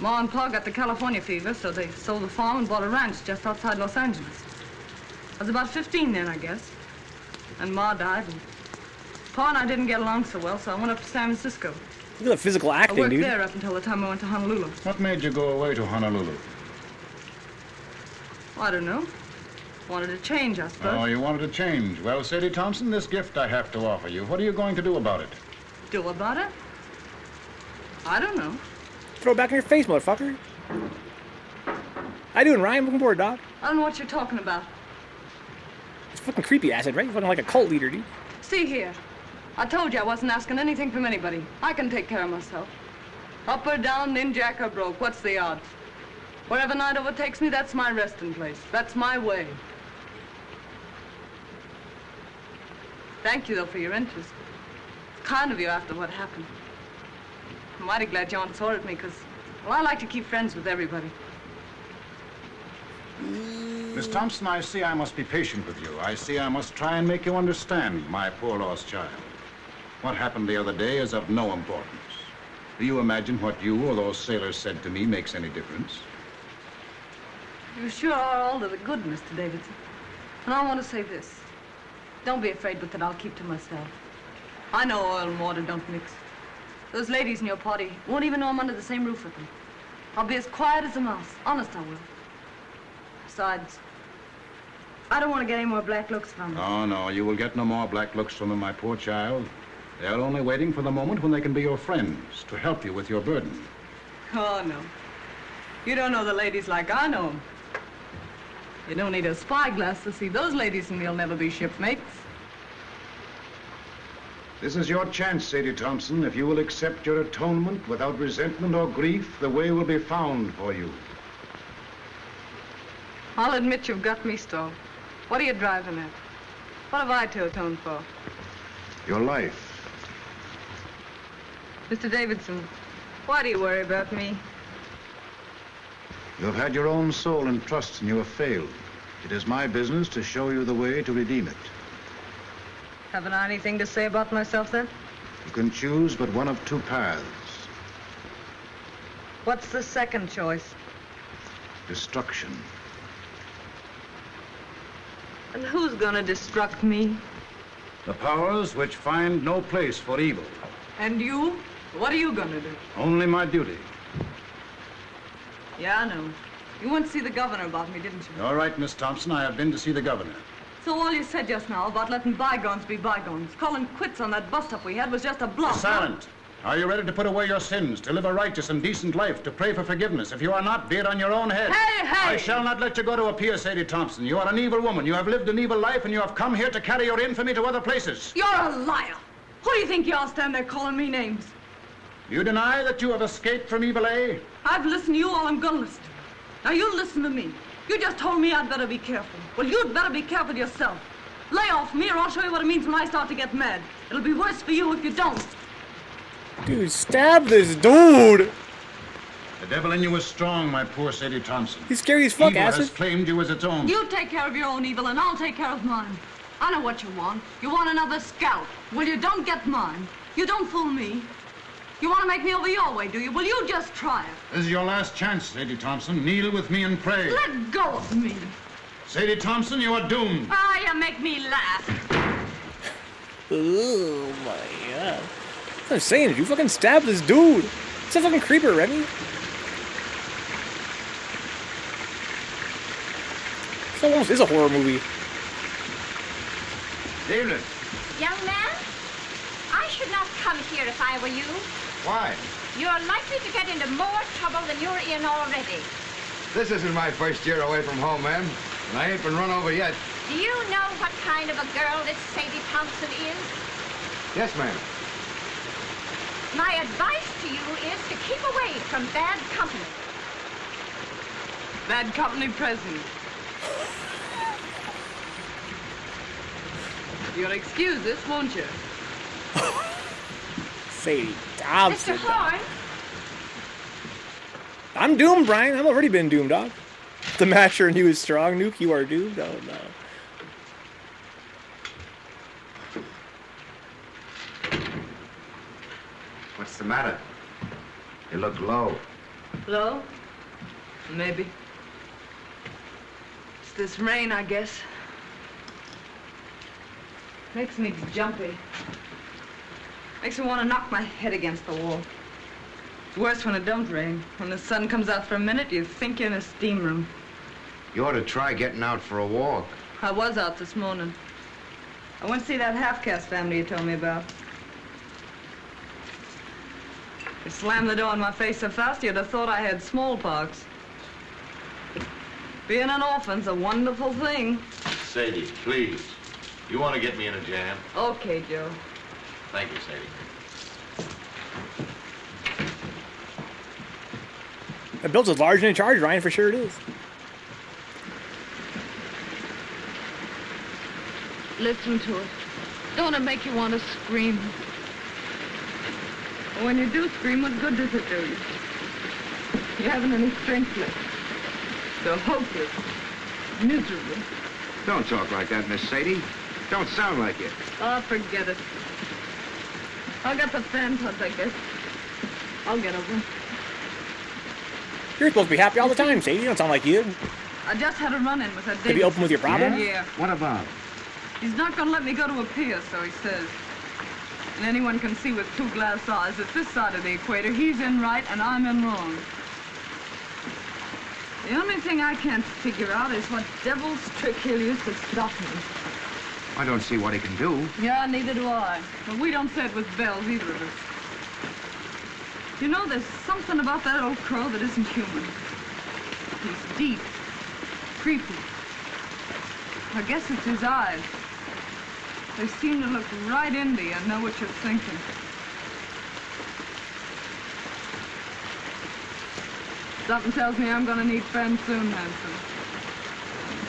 Ma and Pa got the California fever, so they sold the farm and bought a ranch just outside Los Angeles. I was about 15 then, I guess. And Ma died, and Pa and I didn't get along so well, so I went up to San Francisco. Look at the physical I acting, worked dude. there up until the time I went to Honolulu. What made you go away to Honolulu? Well, I don't know. Wanted to change, I suppose. Oh, you wanted to change. Well, Sadie Thompson, this gift I have to offer you. What are you going to do about it? Do about it? I don't know. Throw it back in your face, motherfucker. How you doing, Ryan? Looking forward, dog. I don't know what you're talking about. It's fucking creepy acid, right? You're fucking like a cult leader, dude. See here. I told you I wasn't asking anything from anybody. I can take care of myself. Up or down, ninjack or broke, what's the odds? Wherever night overtakes me, that's my resting place. That's my way. Thank you, though, for your interest. It's kind of you after what happened. I'm mighty glad you aren't sore at me, because, well, I like to keep friends with everybody. Miss Thompson, I see I must be patient with you. I see I must try and make you understand, my poor lost child. What happened the other day is of no importance. Do you imagine what you or those sailors said to me makes any difference? You sure are all to the good, Mr. Davidson. And I want to say this. Don't be afraid but that I'll keep to myself. I know oil and water don't mix. Those ladies in your party won't even know I'm under the same roof with them. I'll be as quiet as a mouse. Honest, I will. Besides, I don't want to get any more black looks from them. Oh, no, you will get no more black looks from them, my poor child. They're only waiting for the moment when they can be your friends, to help you with your burden. Oh, no. You don't know the ladies like I know them. You don't need a spyglass to see those ladies, and we'll never be shipmates. This is your chance, Sadie Thompson. If you will accept your atonement without resentment or grief, the way will be found for you. I'll admit you've got me stalled. What are you driving at? What have I to atone for? Your life. Mr. Davidson, why do you worry about me? You have had your own soul and trust, and you have failed. It is my business to show you the way to redeem it. Haven't I anything to say about myself, then? You can choose but one of two paths. What's the second choice? Destruction. And who's gonna destruct me? The powers which find no place for evil. And you? What are you gonna do? Only my duty. Yeah, I know. You went to see the governor about me, didn't you? All right, Miss Thompson, I have been to see the governor. So all you said just now about letting bygones be bygones, calling quits on that bust-up we had was just a bluff. Be silent. Are you ready to put away your sins, to live a righteous and decent life, to pray for forgiveness? If you are not, be it on your own head. Hey, hey! I shall not let you go to a pier, Sadie Thompson. You are an evil woman. You have lived an evil life, and you have come here to carry your infamy to other places. You're a liar. Who do you think you are standing there calling me names? You deny that you have escaped from evil A? I've listened to you all I'm gonna listen to. Now you listen to me. You just told me I'd better be careful. Well, you'd better be careful yourself. Lay off me or I'll show you what it means when I start to get mad. It'll be worse for you if you don't. Dude, stab this dude! The devil in you is strong, my poor Sadie Thompson. He's scary as fuck, Evil acid. has claimed you as its own. You take care of your own evil and I'll take care of mine. I know what you want. You want another scalp. Well, you don't get mine. You don't fool me. You want to make me over your way, do you? Well, you just try it. This is your last chance, Sadie Thompson. Kneel with me and pray. Let go of me. Sadie Thompson, you are doomed. Ah, you make me laugh. Oh my god. What I'm saying is you fucking stab this dude. It's a fucking creeper, Remy. This almost is a horror movie. David. Young man, I should not come here if I were you. Why? You're likely to get into more trouble than you're in already. This isn't my first year away from home, ma'am. And I ain't been run over yet. Do you know what kind of a girl this Sadie Thompson is? Yes, ma'am. My advice to you is to keep away from bad company. Bad company present. You'll excuse this, won't you? Sadie Thompson. Mr. Horn? I'm doomed, Brian. I've already been doomed, dog. The matcher and you is strong. Nuke, you are doomed. Oh, no. What's the matter? You look low. Low? Maybe. It's this rain, I guess. Makes me jumpy. Makes me want to knock my head against the wall. It's worse when it don't rain. When the sun comes out for a minute, you think you're in a steam room. You ought to try getting out for a walk. I was out this morning. I went to see that half-caste family you told me about. They slammed the door in my face so fast you'd have thought I had smallpox. Being an orphan's a wonderful thing. Sadie, please. You want to get me in a jam? Okay, Joe. Thank you, Sadie. That build's as large and in charge, Ryan, for sure it is. Listen to it. Don't it make you want to scream? When you do scream, what good does it do you? You haven't any strength left. So hopeless, miserable. Don't talk like that, Miss Sadie. Don't sound like it. Oh, forget it. I'll get the fan touch, I guess. I'll get over it. You're supposed to be happy all the time, Sadie. You don't sound like you. I just had a run-in with that To be open with your problem? Yeah. What about? He's not going to let me go to a pier, so he says. And anyone can see with 2 glass eyes that this side of the equator, he's in right and I'm in wrong. The only thing I can't figure out is what devil's trick he'll use to stop me. I don't see what he can do. Yeah, neither do I. But we don't say it with bells, either of us. You know, there's something about that old crow that isn't human. He's deep, creepy. I guess it's his eyes. They seem to look right into you and know what you're thinking. Something tells me I'm gonna need friends soon, Hanson.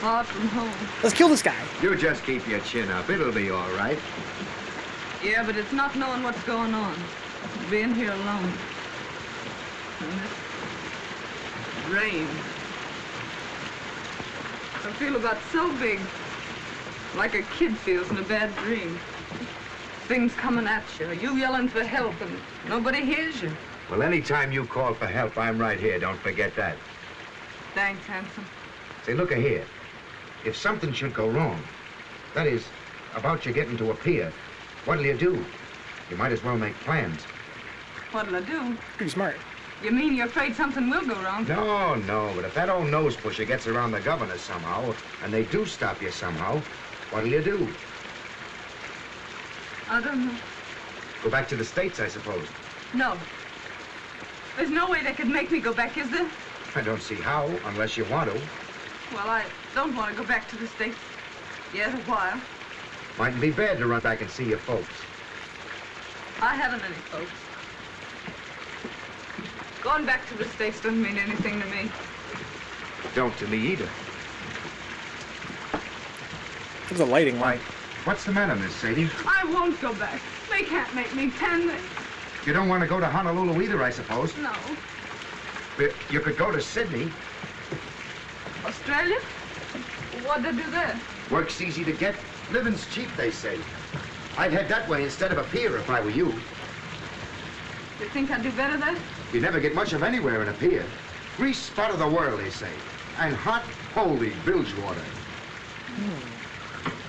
far from home. Let's kill this guy. You just keep your chin up. It'll be all right. Yeah, but it's not knowing what's going on. Being here alone. And this rain. I feel about so big. Like a kid feels in a bad dream. Things coming at you. You yelling for help and nobody hears you. Well, anytime you call for help, I'm right here. Don't forget that. Thanks, handsome. Say, look here. If something should go wrong, that is, about you getting to a pier, what'll you do? You might as well make plans. What'll I do? Pretty smart. You mean you're afraid something will go wrong? No, but if that old nose pusher gets around the governor somehow, and they do stop you somehow, what'll you do? I don't know. Go back to the States, I suppose. No. There's no way they could make me go back, is there? I don't see how, unless you want to. Well, I don't want to go back to the States yet a while. Mightn't be bad to run back and see your folks. I haven't any folks. Going back to the States doesn't mean anything to me. Don't to me either. There's a lighting Why? What's the matter, Miss Sadie? I won't go back. They can't make me, can they? You don't want to go to Honolulu either, I suppose. No. But you could go to Sydney. Australia? What'd I do there? Work's easy to get. Living's cheap, they say. I'd head that way instead of a pier if I were you. You think I'd do better there? You never get much of anywhere in a pier. Grease spot of the world, they say. And hot, holy bilge water.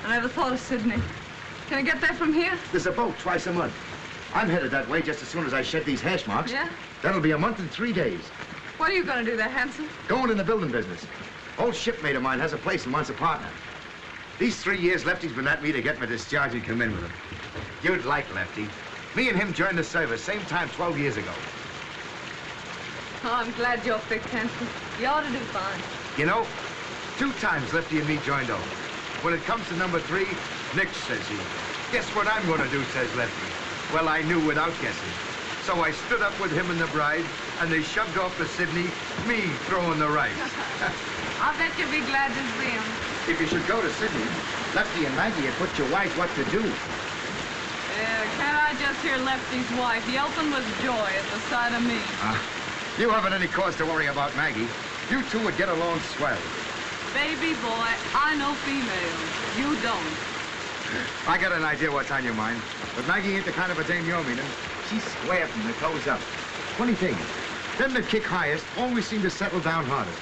I never thought of Sydney. Can I get there from here? There's a boat twice a month. I'm headed that way just as soon as I shed these hash marks. Yeah? That'll be a month and 3 days. What are you going to do there, handsome? Going in the building business. Old shipmate of mine has a place and wants a partner. These 3 years, Lefty's been at me to get my discharge and come in with him. You'd like Lefty. Me and him joined the service same time 12 years ago. Oh, I'm glad you're fixed, handsome. You ought to do fine. You know, 2 times Lefty and me joined over. When it comes to number 3, Nick, says he. Guess what I'm going to do, says Lefty. Well, I knew without guessing. So I stood up with him and the bride, and they shoved off to Sydney, me throwing the rice. I'll bet you'll be glad to see him. If you should go to Sydney, Lefty and Maggie had put you wise what to do. Can't I just hear Lefty's wife yelping with joy at the sight of me? You haven't any cause to worry about Maggie. You two would get along swell. Baby boy, I know females. You don't. I got an idea what's on your mind. But Maggie ain't the kind of a dame you're meaning. She's square from the toes up. Funny thing, them that kick highest always seem to settle down hardest.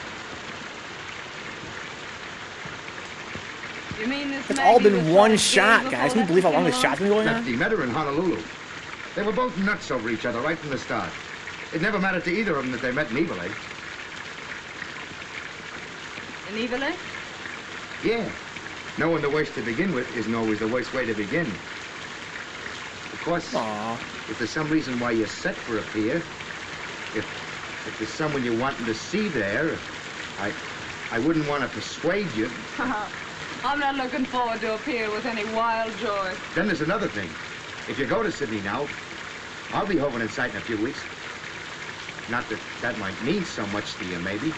You mean this It's all been one shot, guys. Can you believe how long this shot's been going on? Lefty met her in Honolulu. They were both nuts over each other right from the start. It never mattered to either of them that they met in Evil Lake. In Evil Lake? Yeah. Knowing the worst to begin with isn't always the worst way to begin. Of course, if there's some reason why you're set for a pier, if there's someone you're wanting to see there, I wouldn't want to persuade you. I'm not looking forward to a pier with any wild joy. Then there's another thing. If you go to Sydney now, I'll be hovering in sight in a few weeks. Not that that might mean so much to you, maybe.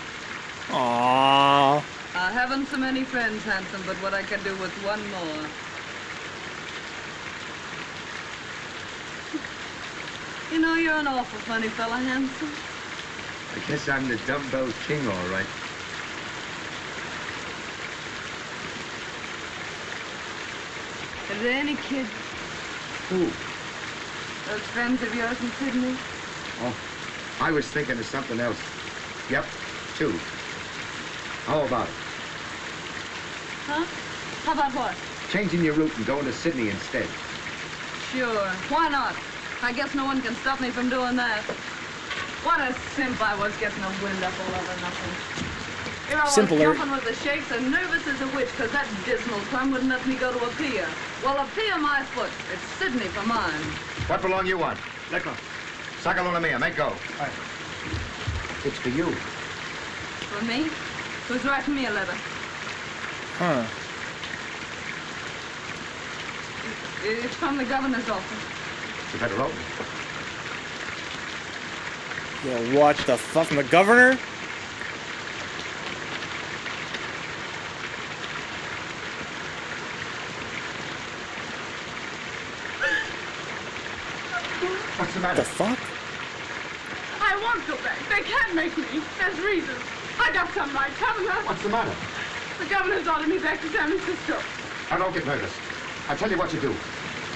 Aww. I haven't so many friends, handsome, but what I could do with one more. You know, you're an awful funny fella, handsome. I guess I'm the dumbbell king, all right. Are there any kids? Who? Those friends of yours in Sydney? Oh, I was thinking of something else. Yep, 2. How about it? Huh? How about what? Changing your route and going to Sydney instead. Sure. Why not? I guess no one can stop me from doing that. What a simp I was getting a wind up all over nothing. Here I was jumping with the shakes and nervous as a witch because that dismal crumb wouldn't let me go to a pier. Well, a pier my foot. It's Sydney for mine. What belong you want? Liquor. Sagalona mia, make go. Aye. It's for you. For me? Who's writing me a letter? Huh. It's from the governor's office. You better open it. Yeah, what the fuck from the governor? the matter? The fuck? I won't go back. They can't make me. There's reasons. I got some right, Governor. What's the matter? The governor's ordered me back to San Francisco. Now, don't get nervous. I'll tell you what you do.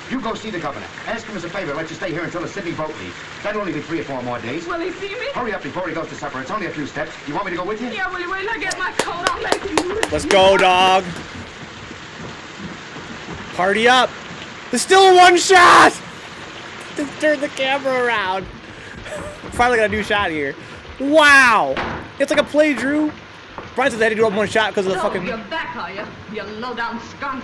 You go see the governor. Ask him as a favor, let you stay here until the Sydney boat leaves. That'll only be 3 or 4 more days. Will he see me? Hurry up before he goes to supper. It's only a few steps. You want me to go with you? Yeah, will you wait till I get my coat? I'll make you. Let's go, dog. Party up. There's still one shot. Just turn the camera around. Finally got a new shot here. Wow. It's like a play, Drew. Brian said they had to do up one shot because of the fucking... you're back, are you? You low-down skunk.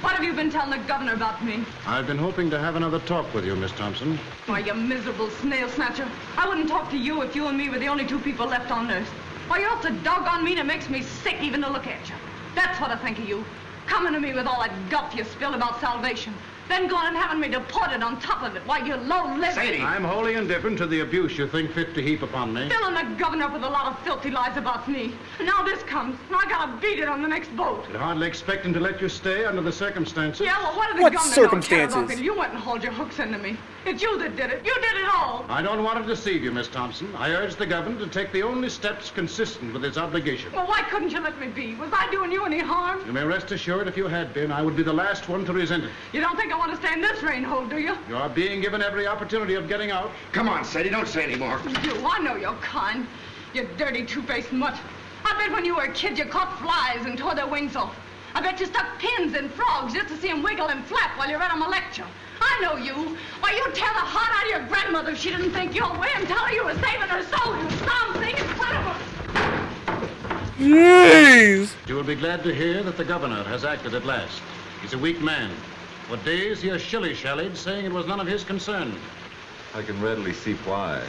What have you been telling the governor about me? I've been hoping to have another talk with you, Miss Thompson. Why, you miserable snail snatcher. I wouldn't talk to you if you and me were the only 2 people left on Earth. Why, you're so doggone mean it makes me sick even to look at you. That's what I think of you. Coming to me with all that guff you spilled about salvation. Then going and having me deported on top of it. Why, you low-lived... Sadie! I'm wholly indifferent to the abuse you think fit to heap upon me. Filling the governor up with a lot of filthy lies about me. Now this comes, and I gotta beat it on the next boat. I'd hardly expect him to let you stay under the circumstances. Yeah, well, what did the What governor circumstances? Know about me? You went and hauled your hooks into me. It's you that did it. You did it all. I don't want to deceive you, Miss Thompson. I urge the governor to take the only steps consistent with his obligation. Well, why couldn't you let me be? Was I doing you any harm? You may rest assured if you had been, I would be the last one to resent it. You don't think I want to stay in this rain hole, do you? You are being given every opportunity of getting out. Come on, Sadie, don't say any more. You do. I know you're kind. You dirty, two-faced mutt. I bet when you were a kid you caught flies and tore their wings off. I bet you stuck pins in frogs just to see them wiggle and flap while you read them a lecture. I know you. Why, you'd tear the heart out of your grandmother if she didn't think your way and tell her you were saving her soul, you something incredible. Jeez. You will be glad to hear that the governor has acted at last. He's a weak man. For days he has shilly-shallied, saying it was none of his concern. I can readily see why.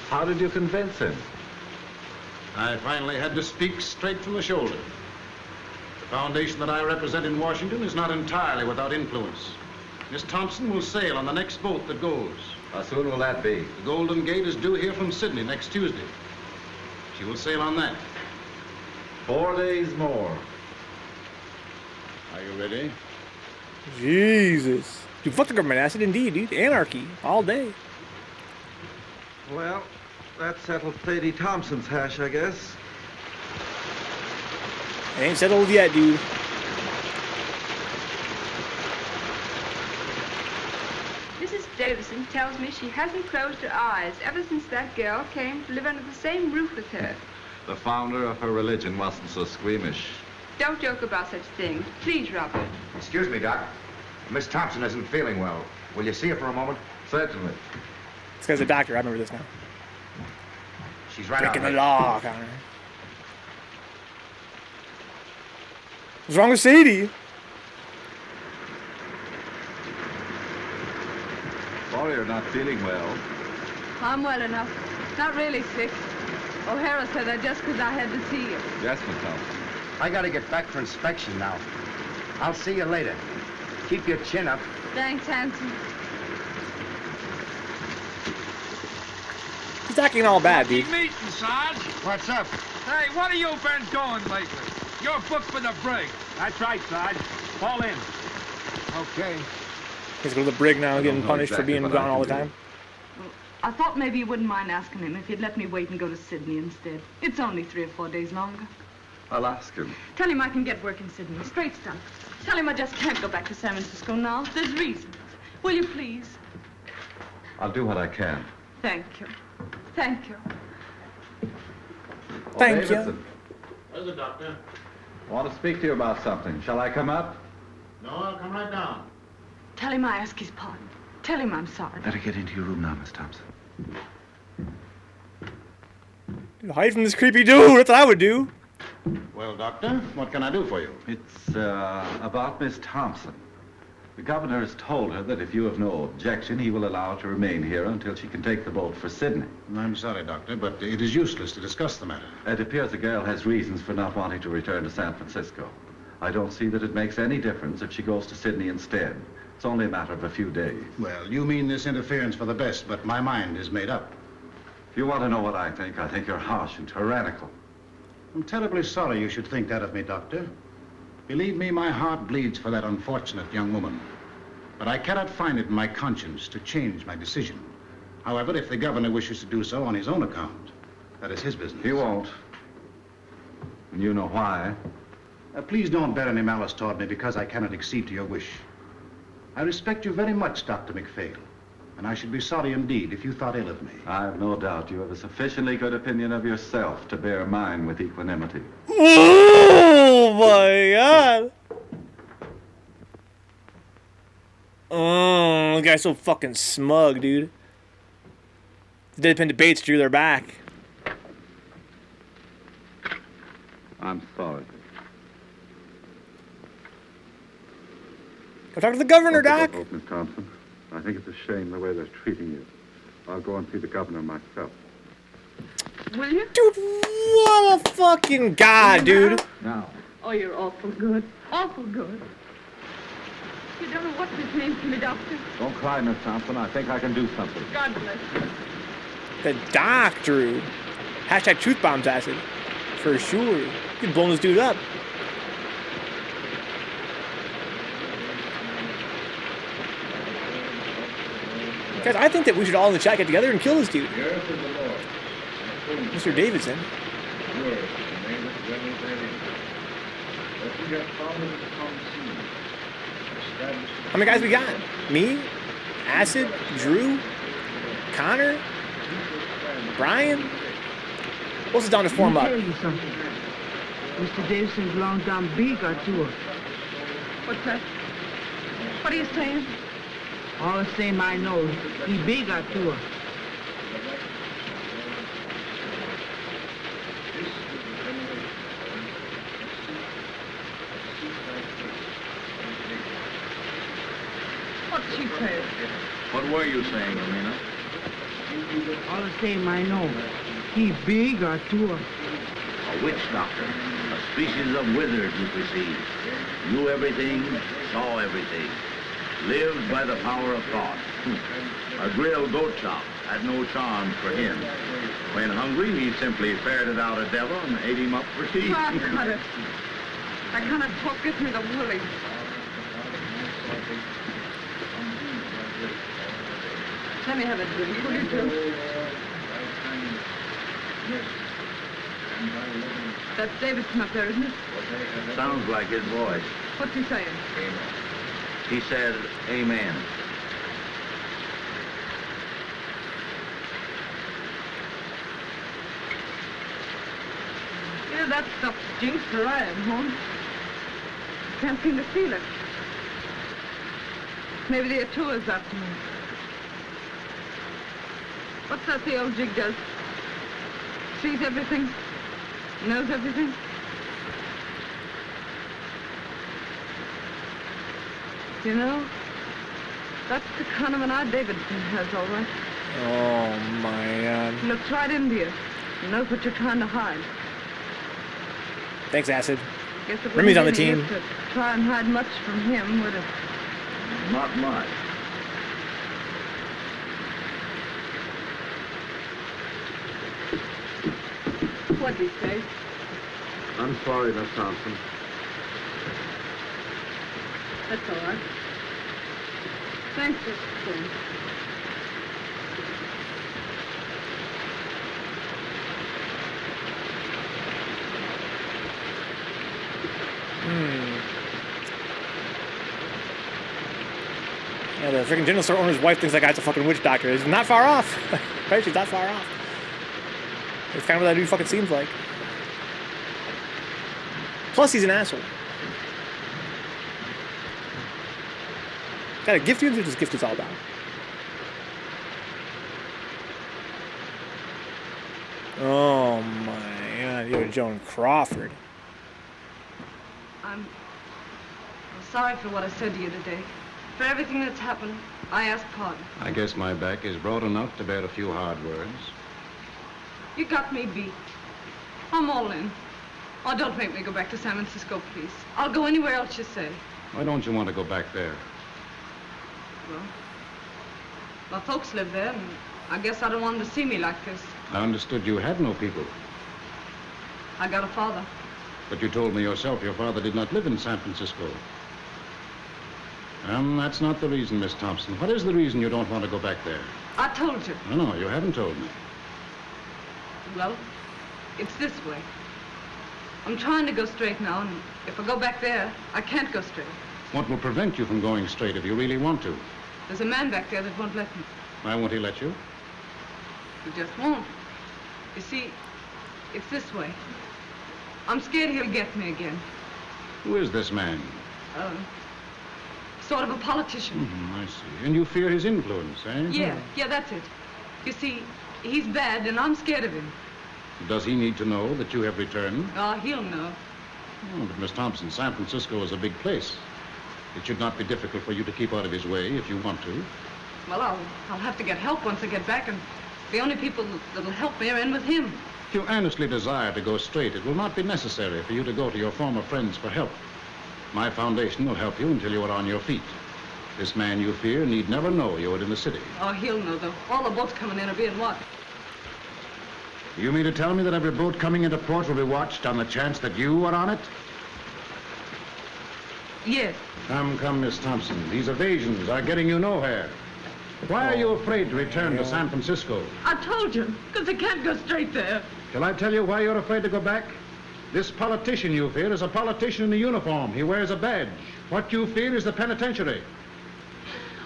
How did you convince him? I finally had to speak straight from the shoulder. The foundation that I represent in Washington is not entirely without influence. Miss Thompson will sail on the next boat that goes. How soon will that be? The Golden Gate is due here from Sydney next Tuesday. She will sail on that. 4 days more. Are you ready? Jesus. Dude, fuck the government acid indeed, dude. Anarchy. All day. Well, that settled Sadie Thompson's hash, I guess. Ain't settled yet, dude. Mrs. Davison tells me she hasn't closed her eyes ever since that girl came to live under the same roof with her. The founder of her religion wasn't so squeamish. Don't joke about such things. Please, Robert. Excuse me, Doc. Miss Thompson isn't feeling well. Will you see her for a moment? Certainly. This guy's a doctor. I remember this now. She's right Breaking out. the law, Connor. What's wrong with Sadie? Sorry you're not feeling well. I'm well enough. Not really sick. O'Hara said that just because I had to see you. Yes, Miss Thompson. I gotta get back for inspection now. I'll see you later. Keep your chin up. Thanks, Hanson. He's acting all bad, dude. Meeting, Sarge. What's up? Hey, what have you been doing lately? You're booked for the brig. That's right, Sarge. Fall in. Okay. He's going to the brig now, getting know punished for exactly being what I gone all can the do. time. I thought maybe you wouldn't mind asking him if he'd let me wait and go to Sydney instead. It's only 3 or 4 days longer. I'll ask him. Tell him I can get work in Sydney. Straight stuff. Tell him I just can't go back to San Francisco now. There's reasons. Will you please? I'll do what I can. Thank you. Thank you. Oh, Thank you. Davidson, Where's the doctor? I want to speak to you about something. Shall I come up? No, I'll come right down. Tell him I ask his pardon. Tell him I'm sorry. Better get into your room now, Miss Thompson. Dude, hide from this creepy dude. That's what I would do. Well, doctor, what can I do for you? It's about Miss Thompson. The governor has told her that if you have no objection, he will allow her to remain here until she can take the boat for Sydney. I'm sorry, doctor, but it is useless to discuss the matter. It appears the girl has reasons for not wanting to return to San Francisco. I don't see that it makes any difference if she goes to Sydney instead. It's only a matter of a few days. Well, you mean this interference for the best, but my mind is made up. If you want to know what I think you're harsh and tyrannical. I'm terribly sorry you should think that of me, Doctor. Believe me, my heart bleeds for that unfortunate young woman. But I cannot find it in my conscience to change my decision. However, if the governor wishes to do so on his own account, that is his business. He won't. And you know why. Please don't bear any malice toward me because I cannot accede to your wish. I respect you very much, Dr. McPhail, and I should be sorry indeed if you thought ill of me. I have no doubt you have a sufficiently good opinion of yourself to bear mine with equanimity. Oh my God. Oh, the guy's so fucking smug, dude. The deadpan debates drew their back. I'm sorry. Go talk to the governor, Doc. Miss Thompson. I think it's a shame the way they're treating you. I'll go and see the governor myself. Will you? Dude, what a fucking guy, dude. Now. Oh, you're awful good. Awful good. You don't know what this means to me, Doctor. Don't cry, Miss Thompson. I think I can do something. God bless you. The Doc, Drew. Hashtag truth bombs acid. For sure. You've blown this dude up. Guys, I think that we should all in the chat get together and kill this dude. Mr. Davidson. How many guys we got? Me, Acid, Drew, Connor, Brian. What's it down to form up? Let me tell you something. Mr. Davidson belongs down big or two. What's that? What are you saying? All the same I know, he big or two. What's she saying? What were you saying, Amina? All the same I know, he big or two. A witch doctor, a species of wizard, you perceive. Knew everything, saw everything. Lived by the power of thought. A grilled goat chop had no charm for him. When hungry, he simply ferreted out a devil and ate him up for tea. Oh, cut it. That kind of talk gets me the willies. Let me have a drink, will you, Joe? That's Davidson up there, isn't it? Sounds like his voice. What's he saying? He said, amen. Yeah, that stuff stinks where I am, Holmes. Can't seem to feel it. Maybe the Atua's after me. What's that the old jig does? Sees everything? Knows everything? You know, that's the kind of an eye Davidson has, all right. Oh, man. He looks right into you. He knows what you're trying to hide. Thanks, Acid. Guess it Remy's wouldn't on the be any team. use to try and hide much from him, would it? Not much. What'd he say? I'm sorry, Miss Thompson. That's all right. Thanks, Mr. King. Yeah, the freaking general store owner's wife thinks that guy's a fucking witch doctor. He's not far off. Right? She's not far off. It's kind of what that dude fucking seems like. Plus, he's an asshole. Got a gift you? That's what this gift is all about. Oh my God, you're Joan Crawford. I'm sorry for what I said to you today. For everything that's happened, I ask pardon. I guess my back is broad enough to bear a few hard words. You got me beat. I'm all in. Oh, don't make me go back to San Francisco, please. I'll go anywhere else you say. Why don't you want to go back there? Well, my folks live there, and I guess I don't want them to see me like this. I understood you had no people. I got a father. But you told me yourself your father did not live in San Francisco. That's not the reason, Miss Thompson. What is the reason you don't want to go back there? I told you. No, you haven't told me. Well, it's this way. I'm trying to go straight now, and if I go back there, I can't go straight. What will prevent you from going straight if you really want to? There's a man back there that won't let me. Why won't he let you? He just won't. You see, it's this way. I'm scared he'll get me again. Who is this man? Sort of a politician. I see. And you fear his influence, eh? Yeah, that's it. You see, he's bad, and I'm scared of him. Does he need to know that you have returned? Oh, he'll know. Oh, but Miss Thompson, San Francisco is a big place. It should not be difficult for you to keep out of his way if you want to. Well, I'll have to get help once I get back, and the only people that'll help me are in with him. If you earnestly desire to go straight, it will not be necessary for you to go to your former friends for help. My foundation will help you until you are on your feet. This man you fear need never know you are in the city. Oh, he'll know, though. All the boats coming in are being watched. You mean to tell me that every boat coming into port will be watched on the chance that you are on it? Yes. Come, Miss Thompson. These evasions are getting you nowhere. Why are you afraid to return to San Francisco? I told you, because I can't go straight there. Shall I tell you why you're afraid to go back? This politician you fear is a politician in a uniform. He wears a badge. What you fear is the penitentiary.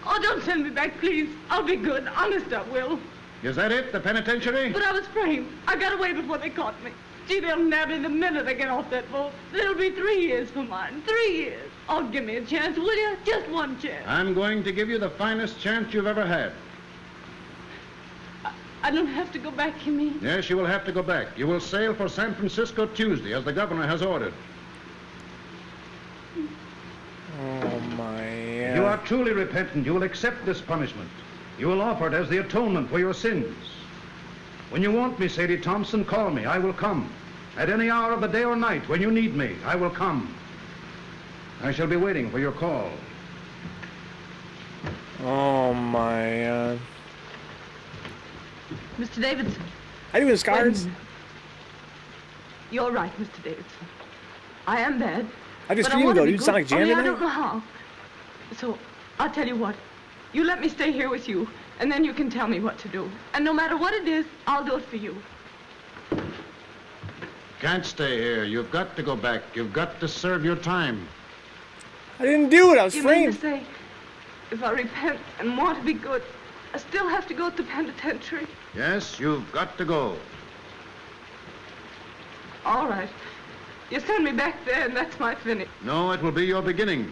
Oh, don't send me back, please. I'll be good. Honest, I will. Is that it, the penitentiary? But I was framed. I got away before they caught me. Gee, they'll nab me the minute I get off that boat. It'll be 3 years for mine. 3 years. Oh, give me a chance, will you? Just one chance. I'm going to give you the finest chance you've ever had. I don't have to go back, you mean? Yes, you will have to go back. You will sail for San Francisco Tuesday, as the governor has ordered. Oh, my... If you are truly repentant, you will accept this punishment. You will offer it as the atonement for your sins. When you want me, Sadie Thompson, call me. I will come. At any hour of the day or night, when you need me, I will come. I shall be waiting for your call. Oh, my... Mr. Davidson. How do you cards? You're right, Mr. Davidson. I am bad. I just dreamed ago, you sound like Jam I tonight? don't know how. So, I'll tell you what. You let me stay here with you, and then you can tell me what to do. And no matter what it is, I'll do it for you. Can't stay here. You've got to go back. You've got to serve your time. I didn't do it. I was framed. You mean to say, if I repent and want to be good, I still have to go to the penitentiary? Yes, you've got to go. All right. You send me back there, and that's my finish. No, it will be your beginning.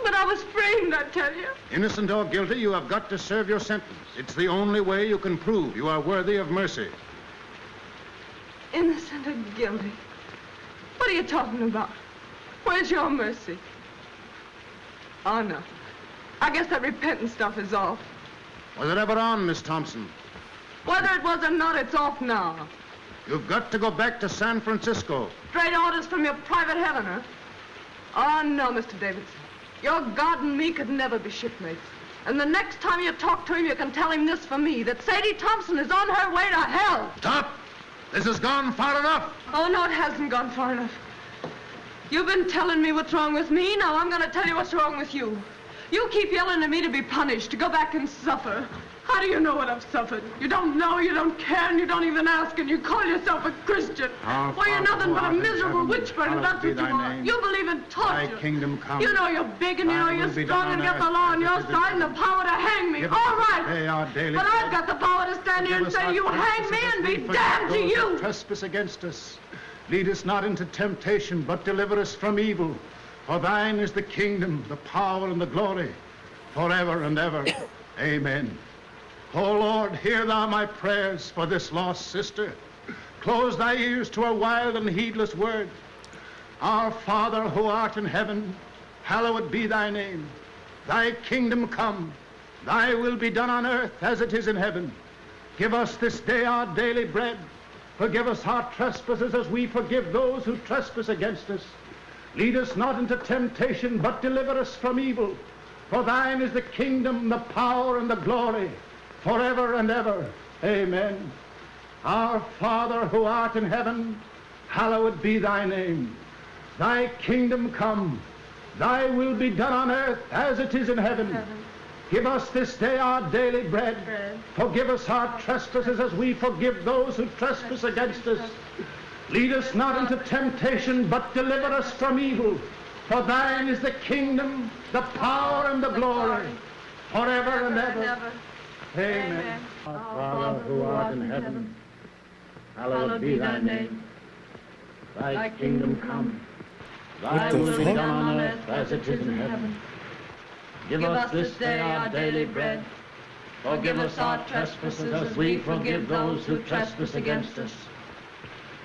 But I was framed, I tell you. Innocent or guilty, you have got to serve your sentence. It's the only way you can prove you are worthy of mercy. Innocent or guilty? What are you talking about? Where's your mercy? Oh, no. I guess that repentant stuff is off. Was it ever on, Miss Thompson? Whether it was or not, it's off now. You've got to go back to San Francisco. Straight orders from your private heaven, huh? Oh, no, Mr. Davidson. Your God and me could never be shipmates. And the next time you talk to him, you can tell him this for me, that Sadie Thompson is on her way to hell. Stop! This has gone far enough. Oh, no, it hasn't gone far enough. You've been telling me what's wrong with me. Now I'm going to tell you what's wrong with you. You keep yelling at me to be punished, to go back and suffer. How do you know what I've suffered? You don't know, you don't care, and you don't even ask, and you call yourself a Christian. Why, you're nothing but a miserable witchburner, that's what you are. You believe in torture. Thy kingdom come. You know you're big, and you know you're strong, and you have the law on your side and the power to hang me. All right. But I've got the power to stand here and say, you hang me and be damned to you. Trespass against us. Lead us not into temptation, but deliver us from evil. For thine is the kingdom, the power, and the glory, forever and ever. Amen. O Lord, hear thou my prayers for this lost sister. Close thy ears to her wild and heedless word. Our Father who art in heaven, hallowed be thy name. Thy kingdom come. Thy will be done on earth as it is in heaven. Give us this day our daily bread. Forgive us our trespasses as we forgive those who trespass against us. Lead us not into temptation, but deliver us from evil. For thine is the kingdom, the power, and the glory, forever and ever. Amen. Our Father who art in heaven, hallowed be thy name. Thy kingdom come. Thy will be done on earth as it is in heaven. Give us this day our daily bread. Forgive us our trespasses as we forgive those who trespass against us. Lead us not into temptation, but deliver us from evil. For thine is the kingdom, the power, and the glory, forever and ever. Amen. Our Father who art in heaven, hallowed be thy name. Thy kingdom come. Thy will be done on earth as it is in heaven. Give us this day our daily bread. Forgive us our trespasses as we forgive those who trespass against us.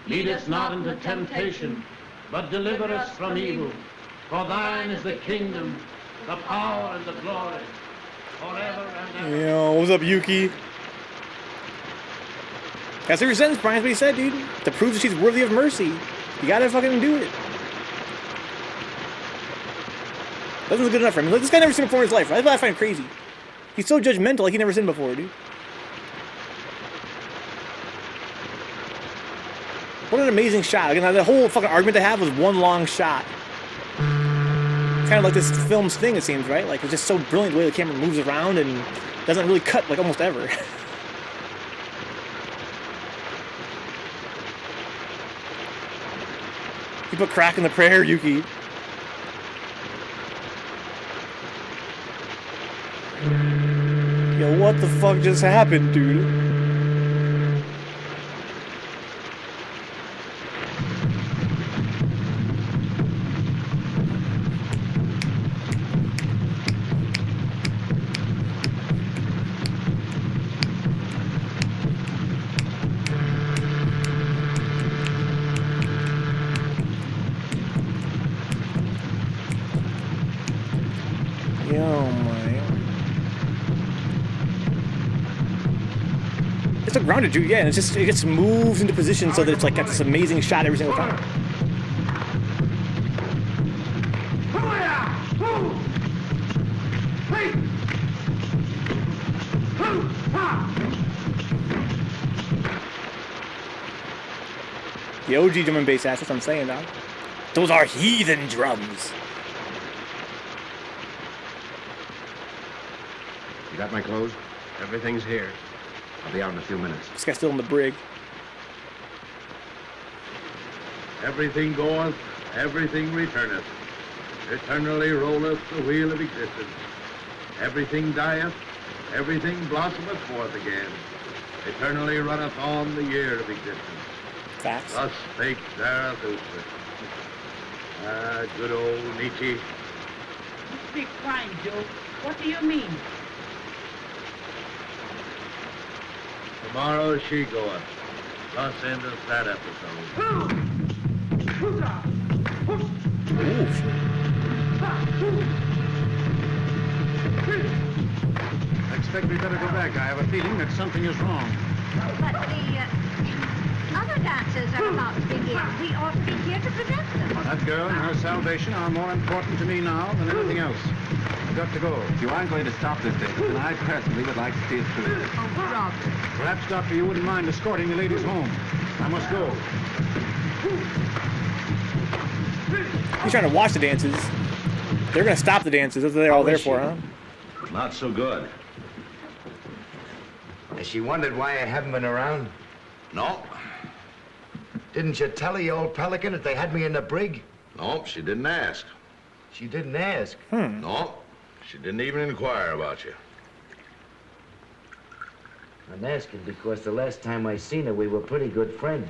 Lead us not into temptation, but deliver us from evil. For thine is the kingdom, the power, and the glory, forever and ever. Yo, what's up, Yuki? That's her sentence, Brian's what he said, dude. To prove that she's worthy of mercy, you gotta fucking do it. Doesn't look good enough for him. Like, this guy never seen before in his life. That's what I find crazy. He's so judgmental, like he never seen before, dude. What an amazing shot. Like, the whole fucking argument they have was one long shot. It's kind of like this film's thing, it seems, right? Like, it's just so brilliant the way the camera moves around and doesn't really cut, like, almost ever. You put crack in the prayer, Yuki. Yo, what the fuck just happened, dude? Yo, my. It's a grounded dude, yeah, and it gets moved into position so that it's like got this amazing shot every single time. The OG drum and bass ass, that's what I'm saying, dog. Those are heathen drums. You got my clothes? Everything's here. I'll be out in a few minutes. This guy's still in the brig. Everything goeth, everything returneth. Eternally rolleth the wheel of existence. Everything dieth, everything blossometh forth again. Eternally runneth on the year of existence. Facts. Thus spake Zarathustra. Ah, good old Nietzsche. You speak fine, Joe. What do you mean? Tomorrow she goeth. Thus endeth that episode. I expect we better go back. I have a feeling that something is wrong. But the other dancers are about to begin. We ought to be here to prevent them. That girl and her salvation are more important to me now than anything else. I've got to go. If you aren't going to stop this, David, then I personally would like to see it through. Oh, Robert. Perhaps, Doctor, you wouldn't mind escorting the ladies home. I must go. He's trying to watch the dances. They're gonna stop the dances. That's what they're all there for, huh? Not so good. Has she wondered why I haven't been around? No. Didn't you tell her, you old pelican, that they had me in the brig? No, she didn't ask. She didn't ask. No, she didn't even inquire about you. I'm asking because the last time I seen her, we were pretty good friends.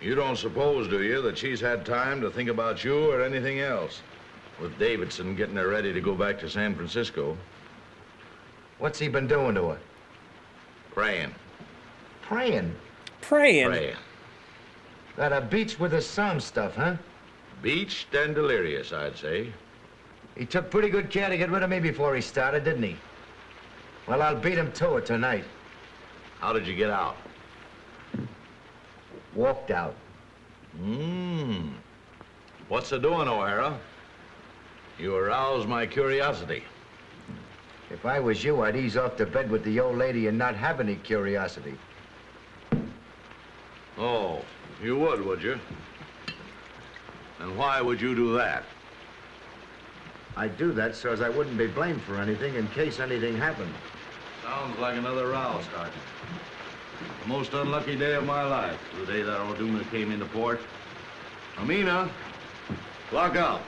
You don't suppose, do you, that she's had time to think about you or anything else? With Davidson getting her ready to go back to San Francisco. What's he been doing to her? Praying. Praying? Praying. That a beach with the some stuff, huh? Beached and delirious, I'd say. He took pretty good care to get rid of me before he started, didn't he? Well, I'll beat him to it tonight. How did you get out? Walked out. What's the doing, O'Hara? You aroused my curiosity. If I was you, I'd ease off to bed with the old lady and not have any curiosity. Oh, you would you? And why would you do that? I do that so as I wouldn't be blamed for anything in case anything happened. Sounds like another row starting. The most unlucky day of my life, the day that Orduna came into port. Amina, lock out.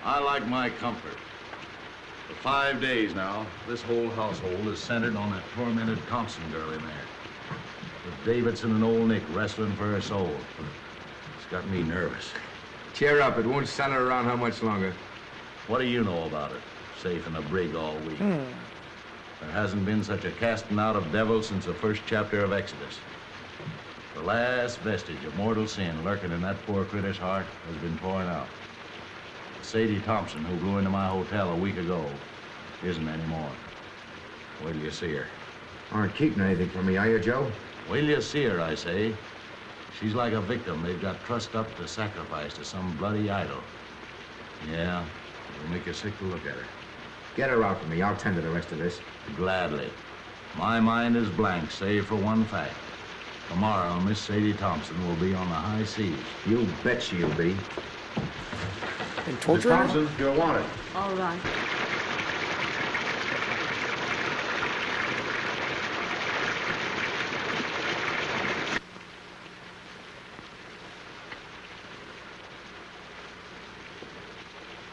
I like my comfort. For 5 days now, this whole household is centered on that tormented Thompson girl in there. With Davidson and old Nick wrestling for her soul. It's got me nervous. Cheer up, it won't center around how much longer. What do you know about it? Safe in a brig all week. There hasn't been such a casting out of devils since the first chapter of Exodus. The last vestige of mortal sin lurking in that poor critter's heart has been torn out. Sadie Thompson, who blew into my hotel a week ago, isn't anymore. Wait till you see her. Aren't keeping anything from me, are you, Joe? Wait till you see her, I say. She's like a victim they've got trussed up to sacrifice to some bloody idol. Yeah, it'll make you sick to look at her. Get her out for me. I'll tend to the rest of this. Gladly. My mind is blank, save for one fact. Tomorrow, Miss Sadie Thompson will be on the high seas. You bet she'll be. And torture Miss Thompson, you're wanted. All right.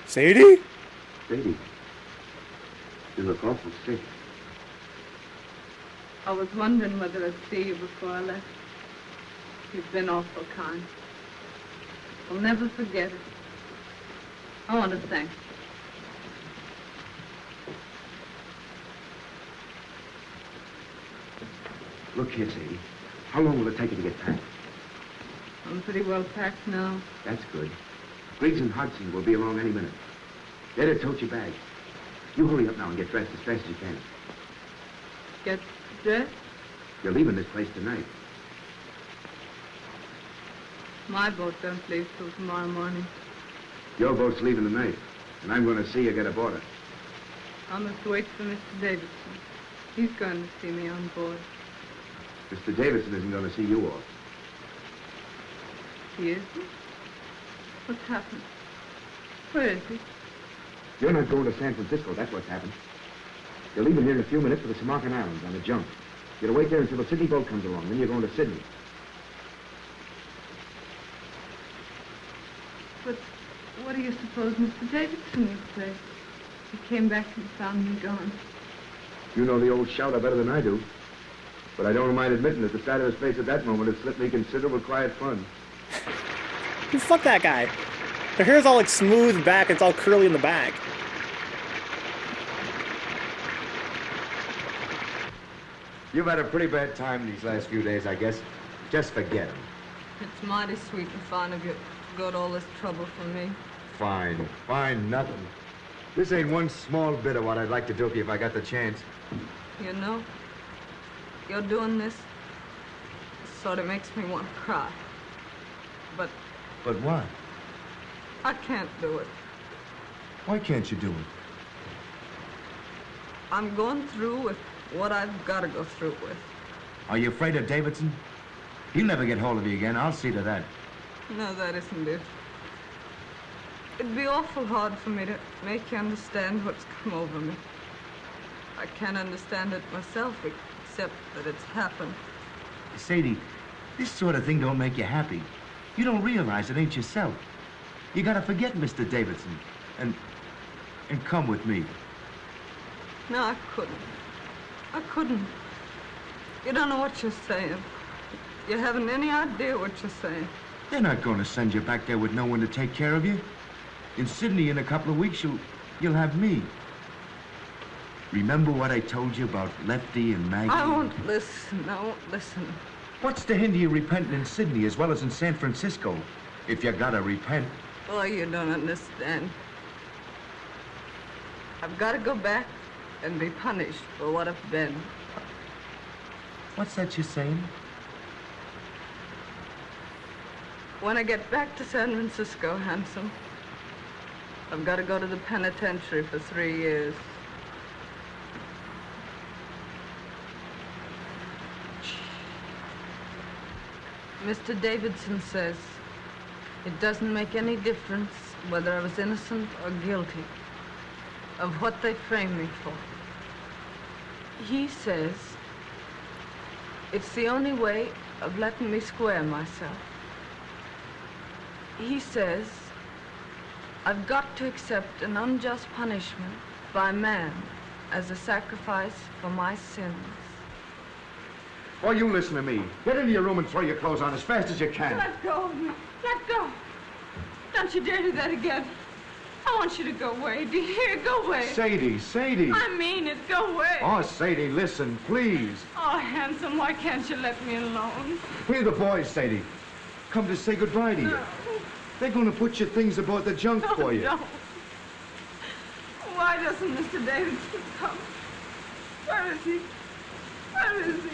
Sadie? Sadie, you look awful sick. I was wondering whether I'd see you before I left. You've been awful kind. I'll never forget it. I want to thank you. Look here, Sadie. How long will it take you to get packed? I'm pretty well packed now. That's good. Briggs and Hudson will be along any minute. They're to tote your bag. You hurry up now and get dressed as fast as you can. Get dressed? You're leaving this place tonight. My boat don't leave till tomorrow morning. Your boat's leaving tonight, and I'm going to see you get aboard it. I must wait for Mr. Davidson. He's going to see me on board. Mr. Davidson isn't going to see you off. He isn't? What's happened? Where is he? You're not going to San Francisco, that's what's happened. You're leaving here in a few minutes for the Samarkand Islands on a junk. You're to wait there until the Sydney boat comes along, then you're going to Sydney. But what do you suppose Mr. Davidson would say? He came back and found me gone. You know the old shouter better than I do. But I don't mind admitting that the sight of his face at that moment has slipped me considerable quiet fun. Fuck that guy. Their hair's all like smooth back, it's all curly in the back. You've had a pretty bad time these last few days, I guess. Just forget him. It's mighty sweet and fine of you to go to all this trouble for me. Fine. Fine, nothing. This ain't one small bit of what I'd like to do for you if I got the chance. You know, you're doing this sort of makes me want to cry. But But what? I can't do it. Why can't you do it? I'm going through with what I've got to go through with. Are you afraid of Davidson? He'll never get hold of you again. I'll see to that. No, that isn't it. It'd be awful hard for me to make you understand what's come over me. I can't understand it myself, except that it's happened. Sadie, this sort of thing don't make you happy. You don't realize it ain't yourself. You gotta forget Mr. Davidson and come with me. No, I couldn't. I couldn't. You don't know what you're saying. You haven't any idea what you're saying. They're not gonna send you back there with no one to take care of you. In Sydney in a couple of weeks, you'll have me. Remember what I told you about Lefty and Maggie? I won't listen. I won't listen. What's to hinder you repenting in Sydney as well as in San Francisco? If you gotta repent. Oh, you don't understand. I've got to go back and be punished for what I've been. What's that you're saying? When I get back to San Francisco, handsome, I've got to go to the penitentiary for 3 years. Mr. Davidson says It doesn't make any difference whether I was innocent or guilty of what they framed me for. He says it's the only way of letting me square myself. He says I've got to accept an unjust punishment by man as a sacrifice for my sins. Oh, you listen to me. Get into your room and throw your clothes on as fast as you can. Let go of me. Let go. Don't you dare do that again. I want you to go away. Do you hear? Go away. Sadie, Sadie. I mean it. Go away. Oh, Sadie, listen, please. Oh, handsome, why can't you let me alone? Here are the boys, Sadie. Come to say goodbye to you. They're going to put your things aboard the junk for you. No. Why doesn't Mr. Davidson come? Where is he? Where is he?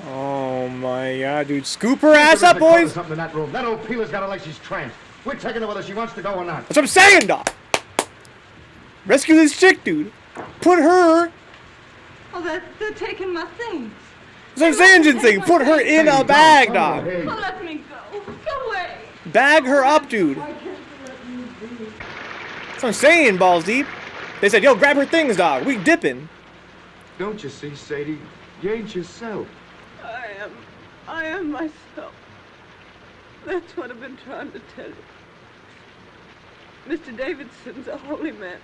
Oh my God, dude. Scoop her ass up, boys. Something in that room. That old peeler's got her like she's tranced. We're taking her whether she wants to go or not. That's what I'm saying, Doc. Rescue this chick, dude. Put her. Oh, they're taking my things. That's what I'm saying, Ginseng. Put her in a bag, Doc. Oh, let me go. Go away. Bag her up, dude. Why can't you let me be? That's what I'm saying, balls deep. They said, yo, grab her things, dog. We dipping. Don't you see, Sadie? You ain't yourself. I am myself. That's what I've been trying to tell you. Mr. Davidson's a holy man.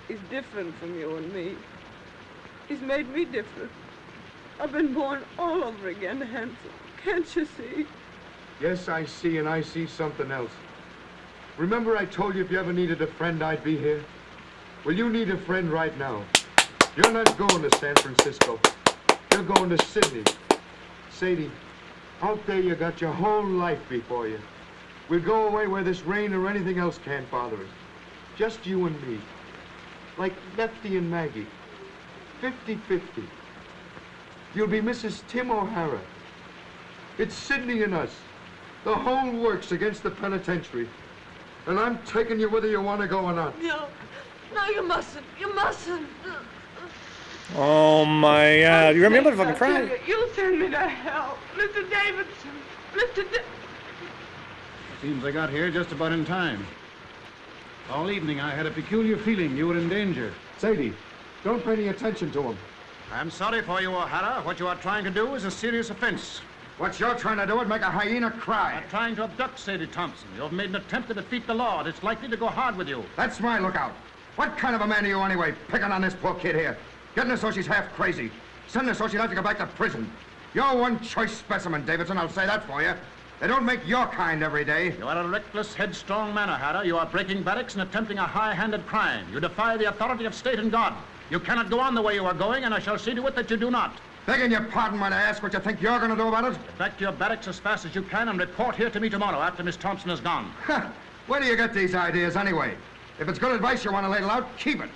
He's different from you and me. He's made me different. I've been born all over again, handsome. Can't you see? Yes, I see, and I see something else. Remember I told you if you ever needed a friend, I'd be here? Well, you need a friend right now. You're not going to San Francisco. You're going to Sydney. Sadie, out there you got your whole life before you. We'll go away where this rain or anything else can't bother us. Just you and me. Like Lefty and Maggie. 50-50. You'll be Mrs. Tim O'Hara. It's Sydney and us. The whole works against the penitentiary. And I'm taking you whether you want to go or not. No, you mustn't. You mustn't. Oh my God. You remember to fucking cry? You'll send me to hell. Mr. Davidson. Seems I got here just about in time. All evening I had a peculiar feeling you were in danger. Sadie, don't pay any attention to him. I'm sorry for you, O'Hara. What you are trying to do is a serious offense. What you're trying to do is make a hyena cry. You're trying to abduct Sadie Thompson. You've made an attempt to defeat the law, and it's likely to go hard with you. That's my lookout. What kind of a man are you anyway, picking on this poor kid here? Getting her so she's half crazy. Sending her so she'll have to go back to prison. You're one choice specimen, Davidson, I'll say that for you. They don't make your kind every day. You are a reckless, headstrong man, O'Hara. You are breaking barracks and attempting a high-handed crime. You defy the authority of state and God. You cannot go on the way you are going, and I shall see to it that you do not. Begging your pardon when I ask what you think you're going to do about it? Get back to your barracks as fast as you can and report here to me tomorrow after Miss Thompson is gone. Where do you get these ideas anyway? If it's good advice you want to ladle out, keep it.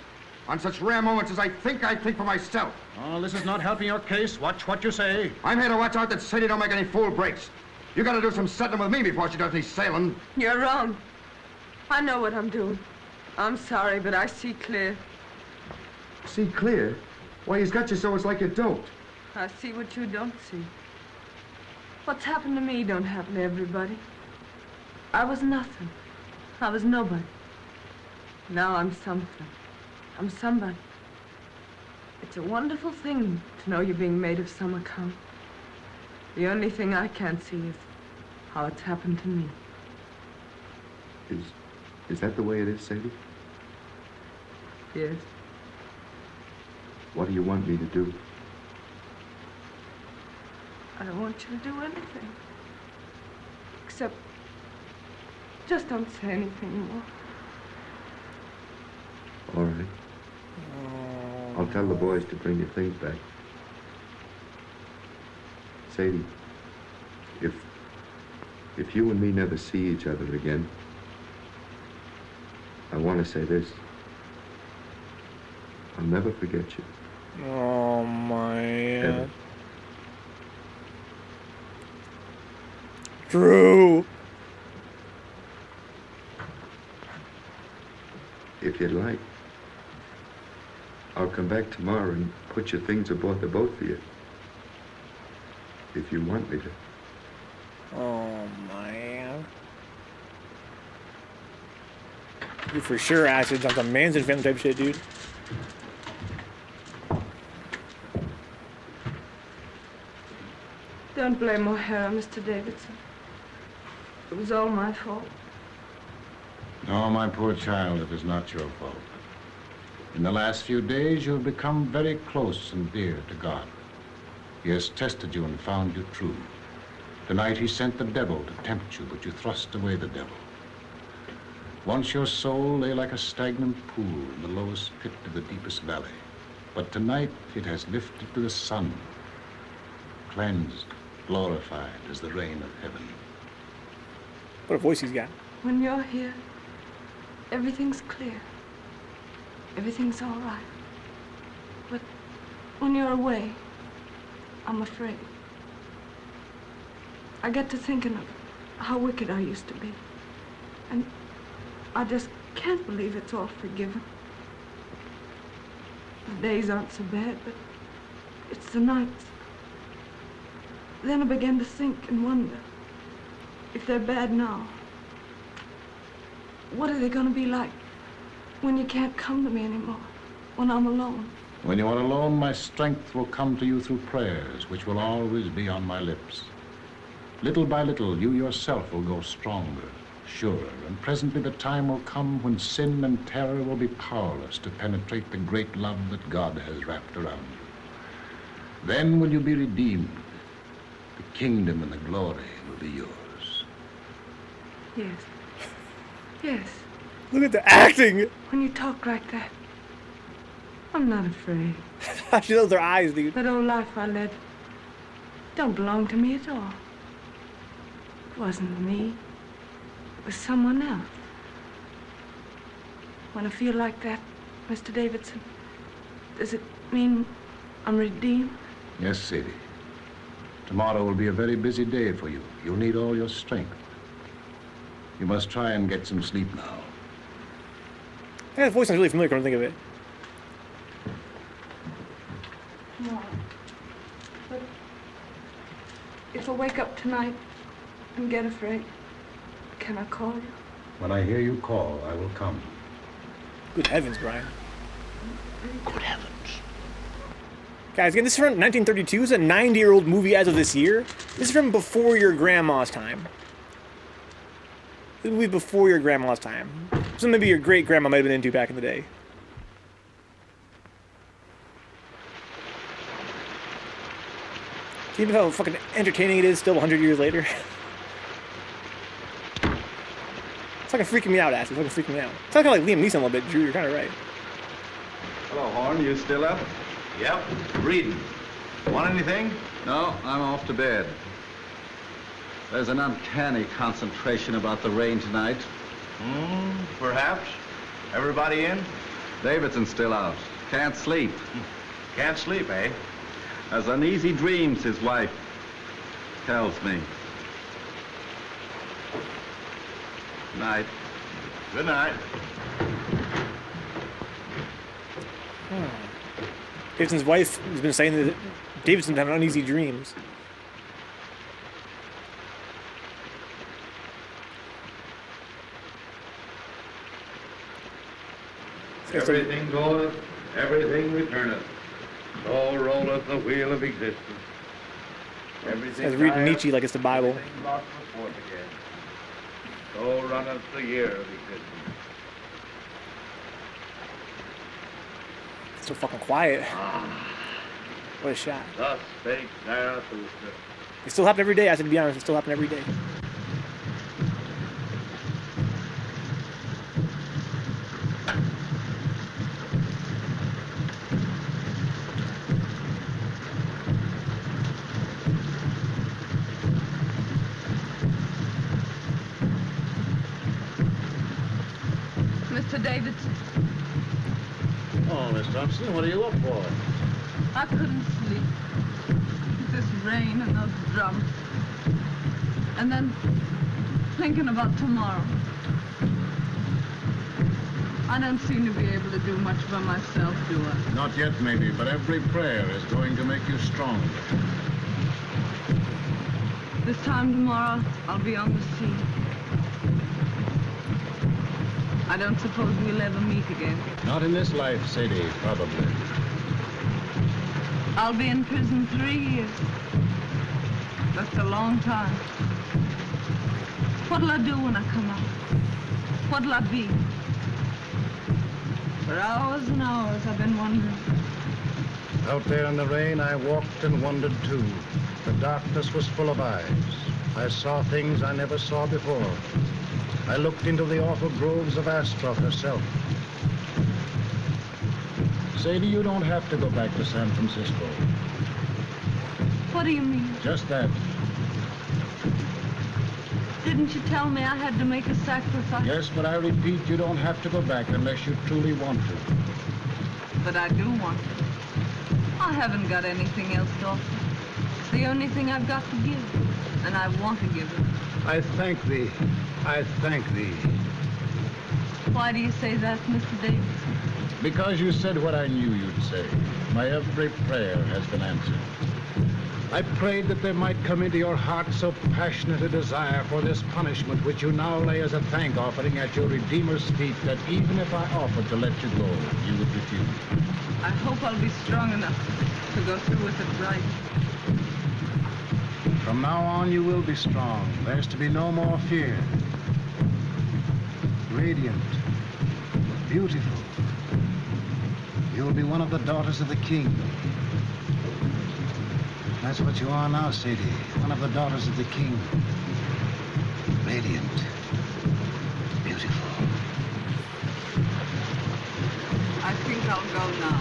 On such rare moments as I think for myself. Oh, this is not helping your case. Watch what you say. I'm here to watch out that Sadie don't make any fool breaks. You got to do some settling with me before she does any sailing. You're wrong. I know what I'm doing. I'm sorry, but I see clear. See clear? Why, he's got you so it's like you don't. I see what you don't see. What's happened to me don't happen to everybody. I was nothing. I was nobody. Now I'm something. I'm somebody. It's a wonderful thing to know you're being made of some account. The only thing I can't see is how it's happened to me. Is that the way it is, Sadie? Yes. What do you want me to do? I don't want you to do anything. Except, just don't say anything more. All right. I'll tell the boys to bring your things back. Sadie, if you and me never see each other again, I want to say this. I'll never forget you. Oh my God. Drew. If you'd like, I'll come back tomorrow and put your things aboard the boat for you. If you want me to. Oh man. You for sure acid on some Manson film type shit, dude. Don't blame O'Hara, Mr. Davidson. It was all my fault. No, my poor child, it is not your fault. In the last few days, you have become very close and dear to God. He has tested you and found you true. Tonight, he sent the devil to tempt you, but you thrust away the devil. Once your soul lay like a stagnant pool in the lowest pit of the deepest valley. But tonight, it has lifted to the sun, cleansed, glorified as the rain of heaven. What a voice he's got. When you're here, everything's clear. Everything's all right. But when you're away, I'm afraid. I get to thinking of how wicked I used to be. And I just can't believe it's all forgiven. The days aren't so bad, but it's the nights. Then I began to think and wonder, if they're bad now, what are they going to be like when you can't come to me anymore, when I'm alone? When you are alone, my strength will come to you through prayers, which will always be on my lips. Little by little, you yourself will grow stronger, surer, and presently the time will come when sin and terror will be powerless to penetrate the great love that God has wrapped around you. Then will you be redeemed. The kingdom and the glory will be yours. Yes. Yes. Look at the acting. When you talk like that, I'm not afraid. She loves her eyes, dude. That old life I led don't belong to me at all. It wasn't me. It was someone else. When I feel like that, Mr. Davidson, does it mean I'm redeemed? Yes, Sadie. Tomorrow will be a very busy day for you. You'll need all your strength. You must try and get some sleep now. Yeah, the voice sounds really familiar when I think of it. No. But if I wake up tonight and get afraid, can I call you? When I hear you call, I will come. Good heavens, Brian. Good heavens. Guys, again, this is from 1932. It's a 90-year-old movie as of this year. This is from before your grandma's time. This will be before your grandma's time. So maybe your great-grandma might have been into back in the day. Can you know how fucking entertaining it is still 100 years later? It's fucking freaking me out, Ash. It's fucking freaking me out. It's kind of like Liam Neeson a little bit, Drew. You're kind of right. Hello, Horn. You still up? Yep, reading. Want anything? No, I'm off to bed. There's an uncanny concentration about the rain tonight. Perhaps. Everybody in? Davidson's still out. Can't sleep. Can't sleep, eh? Has uneasy dreams, his wife tells me. Night. Good night. Davidson's wife has been saying that Davidson's having uneasy dreams. Everything goeth, everything returneth. So rolleth the wheel of existence. Everything I was reading Nietzsche like it's the Bible. everything brought forth again. So runneth the year of existence. So fucking quiet. What a shot. Thus spake Zarathustra. It still happened every day. I said, to be honest, it still happened every day. Mr. Davidson, Oh, Miss Thompson, what are you up for? I couldn't sleep. This rain and those drums. And then thinking about tomorrow. I don't seem to be able to do much by myself, do I? Not yet, maybe, but every prayer is going to make you stronger. This time tomorrow, I'll be on the sea. I don't suppose we'll ever meet again. Not in this life, Sadie, probably. I'll be in prison 3 years. That's a long time. What'll I do when I come out? What'll I be? For hours and hours I've been wondering. Out there in the rain, I walked and wondered too. The darkness was full of eyes. I saw things I never saw before. I looked into the awful groves of Astra herself. Sadie, you don't have to go back to San Francisco. What do you mean? Just that. Didn't you tell me I had to make a sacrifice? Yes, but I repeat, you don't have to go back unless you truly want to. But I do want to. I haven't got anything else to offer. It's the only thing I've got to give, and I want to give it. I thank thee. I thank thee. Why do you say that, Mr. Davis? Because you said what I knew you'd say. My every prayer has been answered. I prayed that there might come into your heart so passionate a desire for this punishment which you now lay as a thank offering at your Redeemer's feet that even if I offered to let you go, you would refuse. I hope I'll be strong enough to go through with it right. From now on, you will be strong. There's to be no more fear. Radiant. Beautiful. You'll be one of the daughters of the king. That's what you are now, Sadie. One of the daughters of the king. Radiant. Beautiful. I think I'll go now.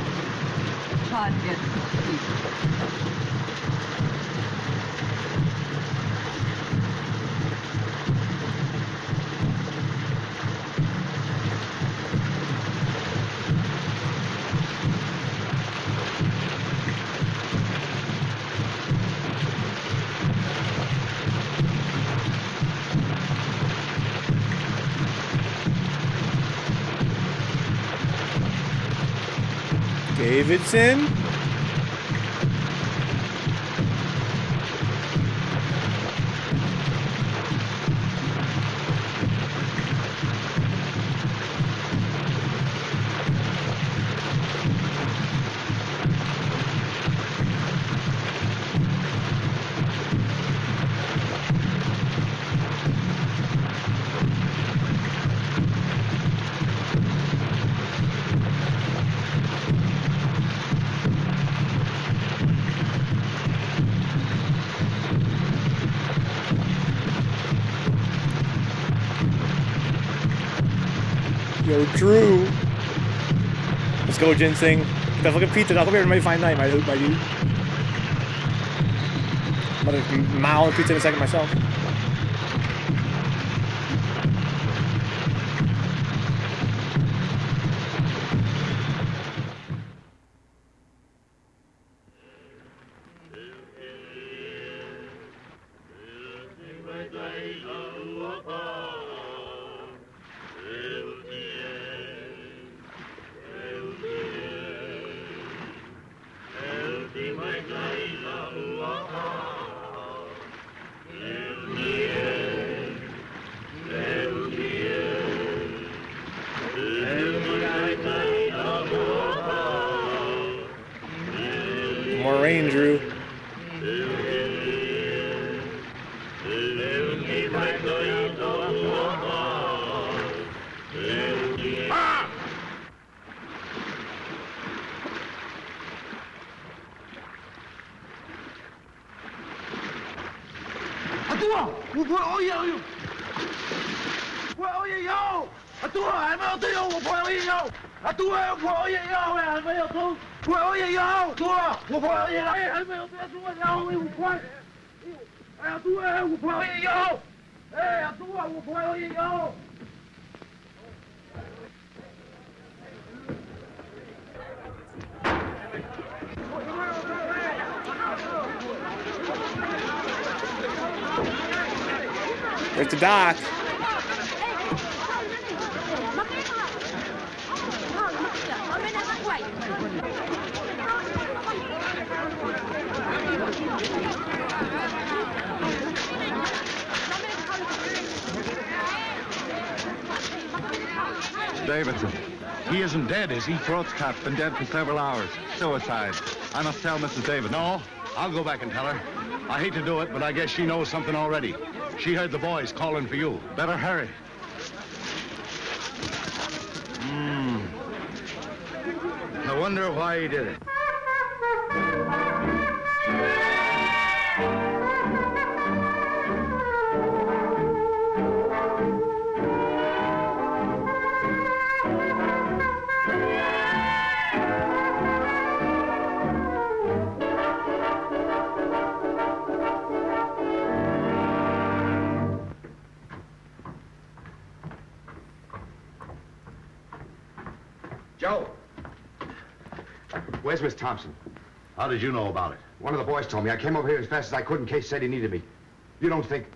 Try to get some sleep. Davidson. Yo, Drew. Let's go, Ginseng. Get that fucking pizza. I'll come here and maybe find night, my dude. I'm gonna mow the pizza in a second myself. More rain, Drew. There's the dock. Davidson. He isn't dead, is he? Throat's cut. Been dead for several hours. Suicide. I must tell Mrs. Davidson. No, I'll go back and tell her. I hate to do it, but I guess she knows something already. She heard the boys calling for you. Better hurry. I wonder why he did it. Joe! Where's Miss Thompson? How did you know about it? One of the boys told me. I came over here as fast as I could in case Sadie needed me. You don't think...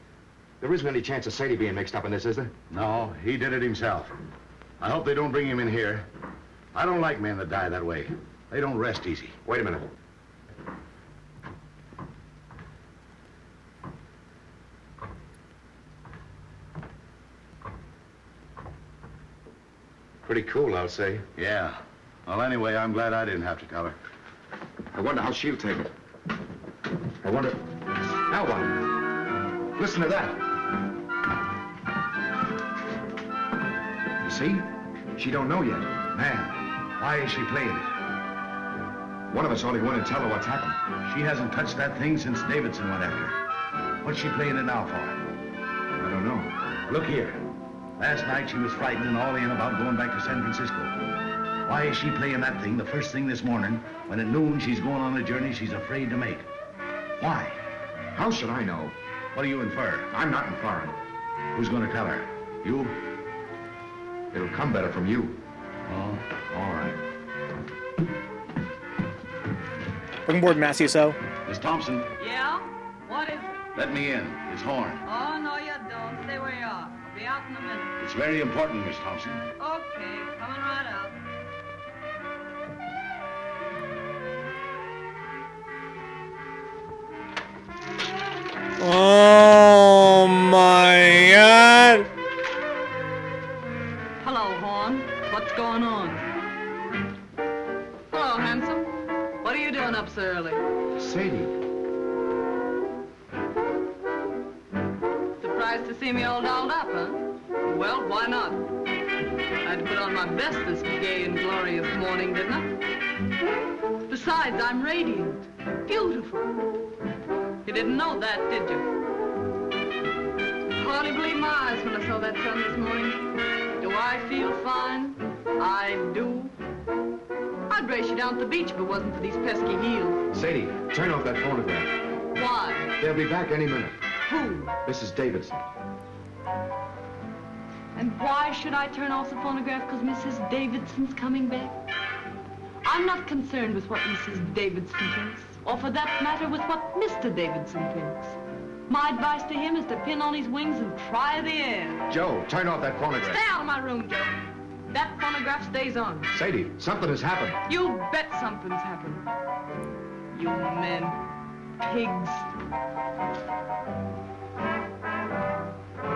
There isn't any chance of Sadie being mixed up in this, is there? No, he did it himself. I hope they don't bring him in here. I don't like men that die that way. They don't rest easy. Wait a minute. Pretty cool, I'll say. Yeah. Well, anyway, I'm glad I didn't have to tell her. I wonder how she'll take it. I wonder... Now what? Listen to that. You see? She don't know yet. Man, why is she playing it? One of us ought to go in and tell her what's happened. She hasn't touched that thing since Davidson went after her. What's she playing it now for? I don't know. Look here. Last night she was frightened and all in about going back to San Francisco. Why is she playing that thing the first thing this morning when at noon she's going on a journey she's afraid to make? Why? How should I know? What do you infer? I'm not inferring. Who's going to tell her? You? It'll come better from you. Oh, all right. Welcome aboard, Massey-So. Miss Thompson, Yeah? What is it? let me in. It's Horn. Oh, no, you don't. Stay where you are. I'll be out in a minute. It's very important, Miss Thompson. Okay, coming right up. Oh, my God. Hello, Horn. What's going on? Hello, handsome. What are you doing up so early? Sadie. Surprised to see me all dolled up, huh? Well, why not? I had to put on my best this gay and glorious morning, didn't I? Besides, I'm radiant, beautiful. You didn't know that, did you? Hardly believed my eyes when I saw that sun this morning. Do I feel fine? I do. I'd race you down to the beach if it wasn't for these pesky heels. Sadie, turn off that phonograph. Why? They'll be back any minute. Who? Mrs. Davidson. And why should I turn off the phonograph? Because Mrs. Davidson's coming back? I'm not concerned with what Mrs. Davidson thinks, or for that matter with what Mr. Davidson thinks. My advice to him is to pin on his wings and try the air. Joe, turn off that phonograph. Stay out of my room, Joe. That phonograph stays on. Sadie, something has happened. You bet something's happened. You men. Pigs.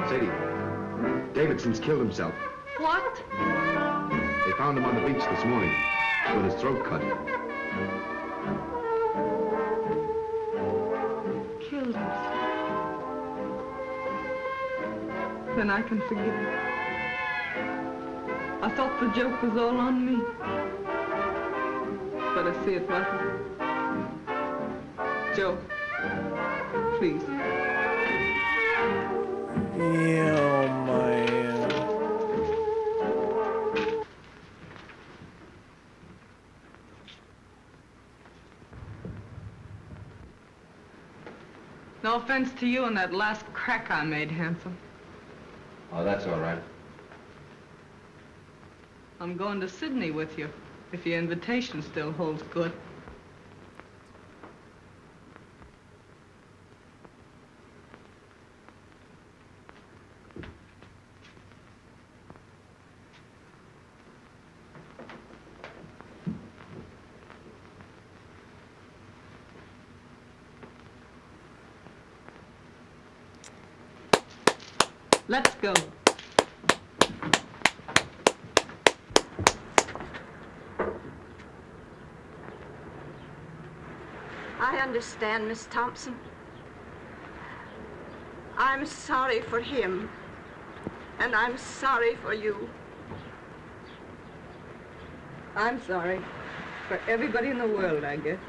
Sadie, Davidson's killed himself. What? They found him on the beach this morning with his throat cut. Killed himself. Then I can forgive him. I thought the joke was all on me. But I see it wasn't. Joe, please. Oh, my. No offense to you and that last crack I made, handsome. Oh, that's all right. I'm going to Sydney with you, if your invitation still holds good. Let's go. I understand, Miss Thompson. I'm sorry for him, and I'm sorry for you. I'm sorry for everybody in the world, I guess.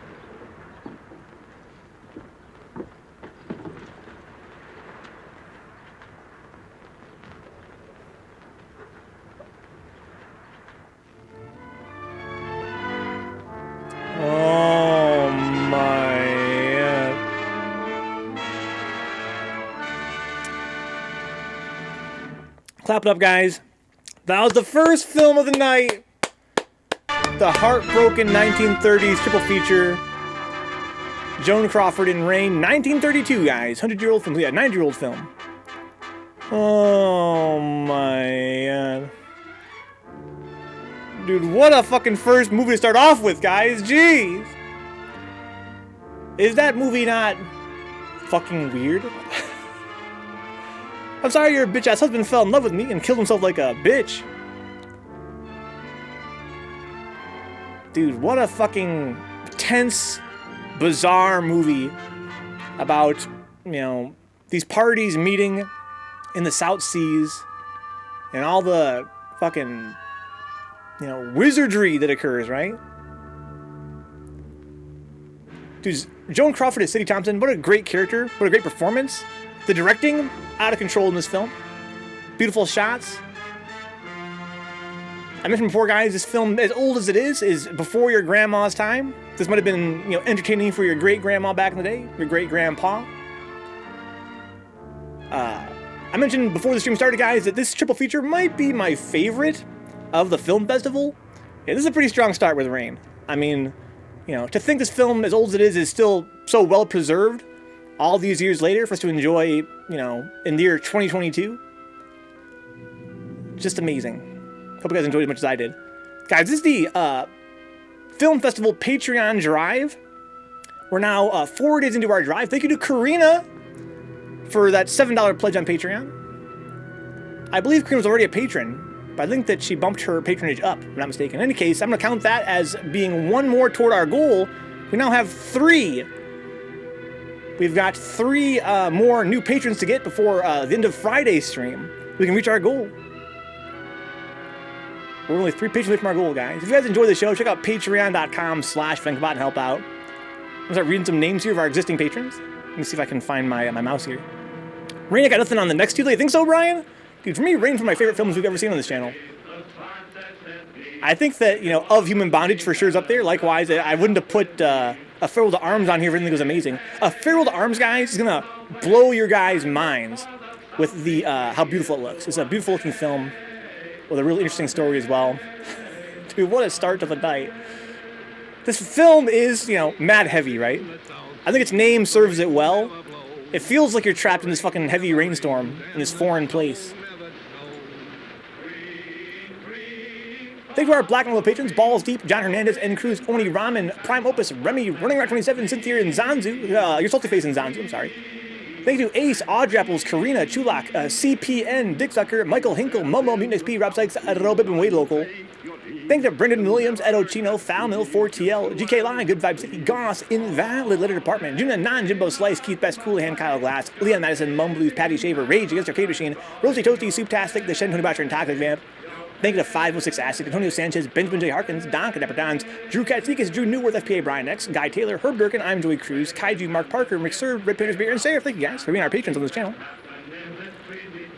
Oh my. Clap it up, guys. That was the first film of the night. The heartbroken 1930s triple feature. Joan Crawford in Rain. 1932, guys. 100-year-old film. Yeah, 90-year-old film. Oh my god. Dude, what a fucking first movie to start off with, guys. Jeez. Is that movie not fucking weird? I'm sorry your bitch-ass husband fell in love with me and killed himself like a bitch. Dude, what a fucking tense, bizarre movie about, you know, these parties meeting in the South Seas and all the fucking, you know, wizardry that occurs, right? Dude, Joan Crawford as Sadie Thompson, what a great character, what a great performance. The directing, out of control in this film. Beautiful shots. I mentioned before, guys, this film, as old as it is before your grandma's time. This might have been, you know, entertaining for your great-grandma back in the day, your great-grandpa. I mentioned before the stream started, guys, that this triple feature might be my favorite of the film festival. Yeah, this is a pretty strong start with Rain. I mean, you know, to think this film, as old as it is still so well preserved all these years later for us to enjoy, you know, in the year 2022. Just amazing. Hope you guys enjoyed it as much as I did. Guys, this is the Film Festival Patreon drive. We're now 4 days into our drive. Thank you to Karina for that $7 pledge on Patreon. I believe Karina was already a patron, but I think that she bumped her patronage up, if I'm not mistaken. In any case, I'm going to count that as being one more toward our goal. We now have 3. We've got 3 more new patrons to get before the end of Friday's stream. We can reach our goal. We're only 3 patrons away from our goal, guys. If you guys enjoy the show, check out patreon.com/Vencabot and help out. I'm going to start reading some names here of our existing patrons. Let me see if I can find my mouse here. Rain, I got nothing on the next 2. You think so, Brian? Dude, for me, Rain's one of my favorite films we've ever seen on this channel. I think that, you know, Of Human Bondage for sure is up there. Likewise, I wouldn't have put A Farewell to Arms on here if everything was amazing. A Farewell to Arms, guys, is going to blow your guys' minds with the how beautiful it looks. It's a beautiful looking film with a really interesting story as well. Dude, what a start to the night. This film is, you know, mad heavy, right? I think its name serves it well. It feels like you're trapped in this fucking heavy rainstorm in this foreign place. Thank you to our Black and Yellow patrons, Balls Deep, John Hernandez, N. Cruz, Oni Ramen, Prime Opus, Remy, Running Rock 27, Cynthia, and Zanzu. Your salty face in Zanzu, I'm sorry. Thank you to Ace, Audrey Apples, Karina, Chulak, CPN, Dick Sucker, Michael Hinkle, Momo, Mutant XP, Rob Sykes, Robib, and Wade Local. Thank you to Brendan Williams, Ed Ochino, Foul Mill, 4TL, GK Line, Good Vibe City, Goss, Invalid Litter Department, Juna Non, Jimbo Slice, Keith Best, Coolahan, Kyle Glass, Leon Madison, Mum Blues, Patty Shaver, Rage Against Arcade Machine, Rosie Toasty, Souptastic, The Shen, Tony Botcher, and Toxic Vamp. Thank you to 506 Acid, Antonio Sanchez, Benjamin J. Harkins, Don Dapper Dons, Drew Katsikas, Drew Newworth, FPA Brian X, Guy Taylor, Herb Durkin, I'm Joey Cruz, Kaiju, Mark Parker, McServe, Red Painters Beer, and Sarah. Thank you guys for being our patrons on this channel.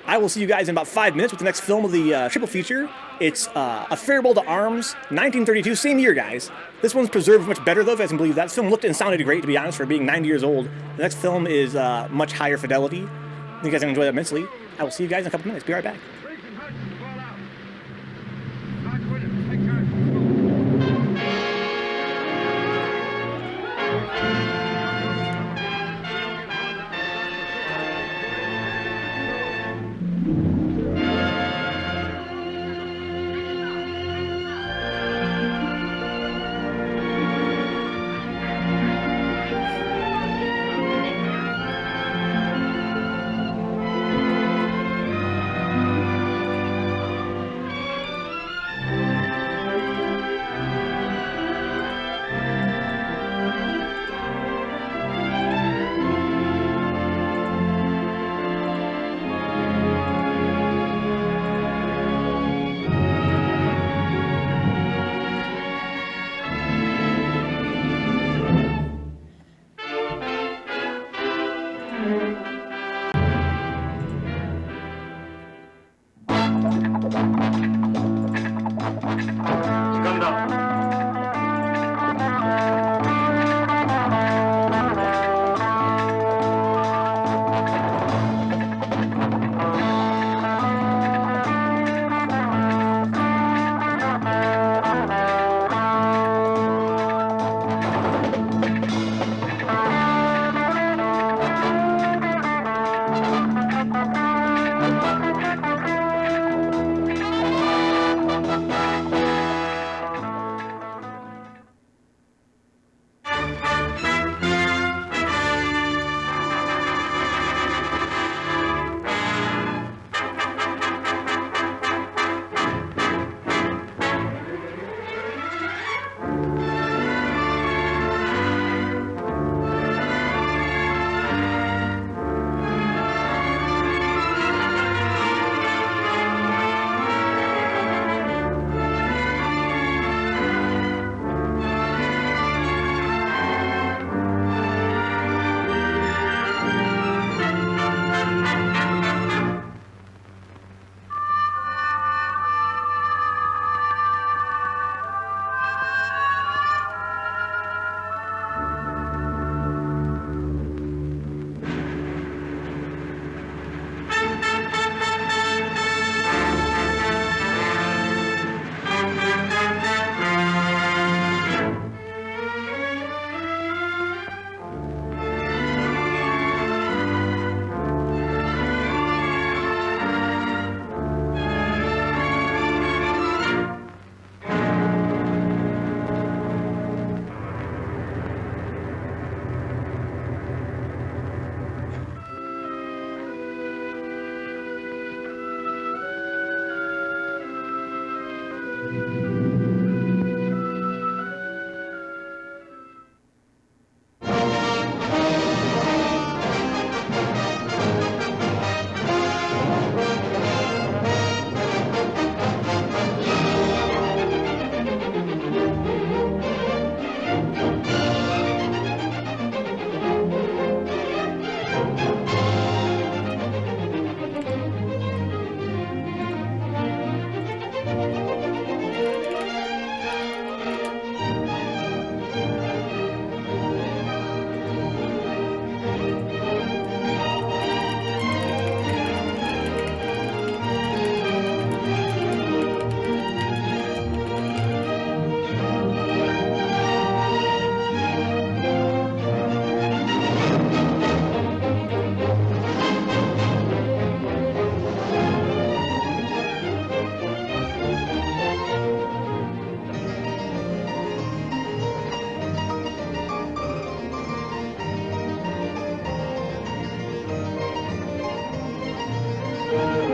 I will see you guys in about 5 minutes with the next film of the triple feature. It's A Farewell to Arms, 1932, same year, guys. This one's preserved much better, though, if you guys can believe that. This film looked and sounded great, to be honest, for being 90 years old. The next film is much higher fidelity. I think you guys are going to enjoy that immensely. I will see you guys in a couple minutes. Be right back. Thank you.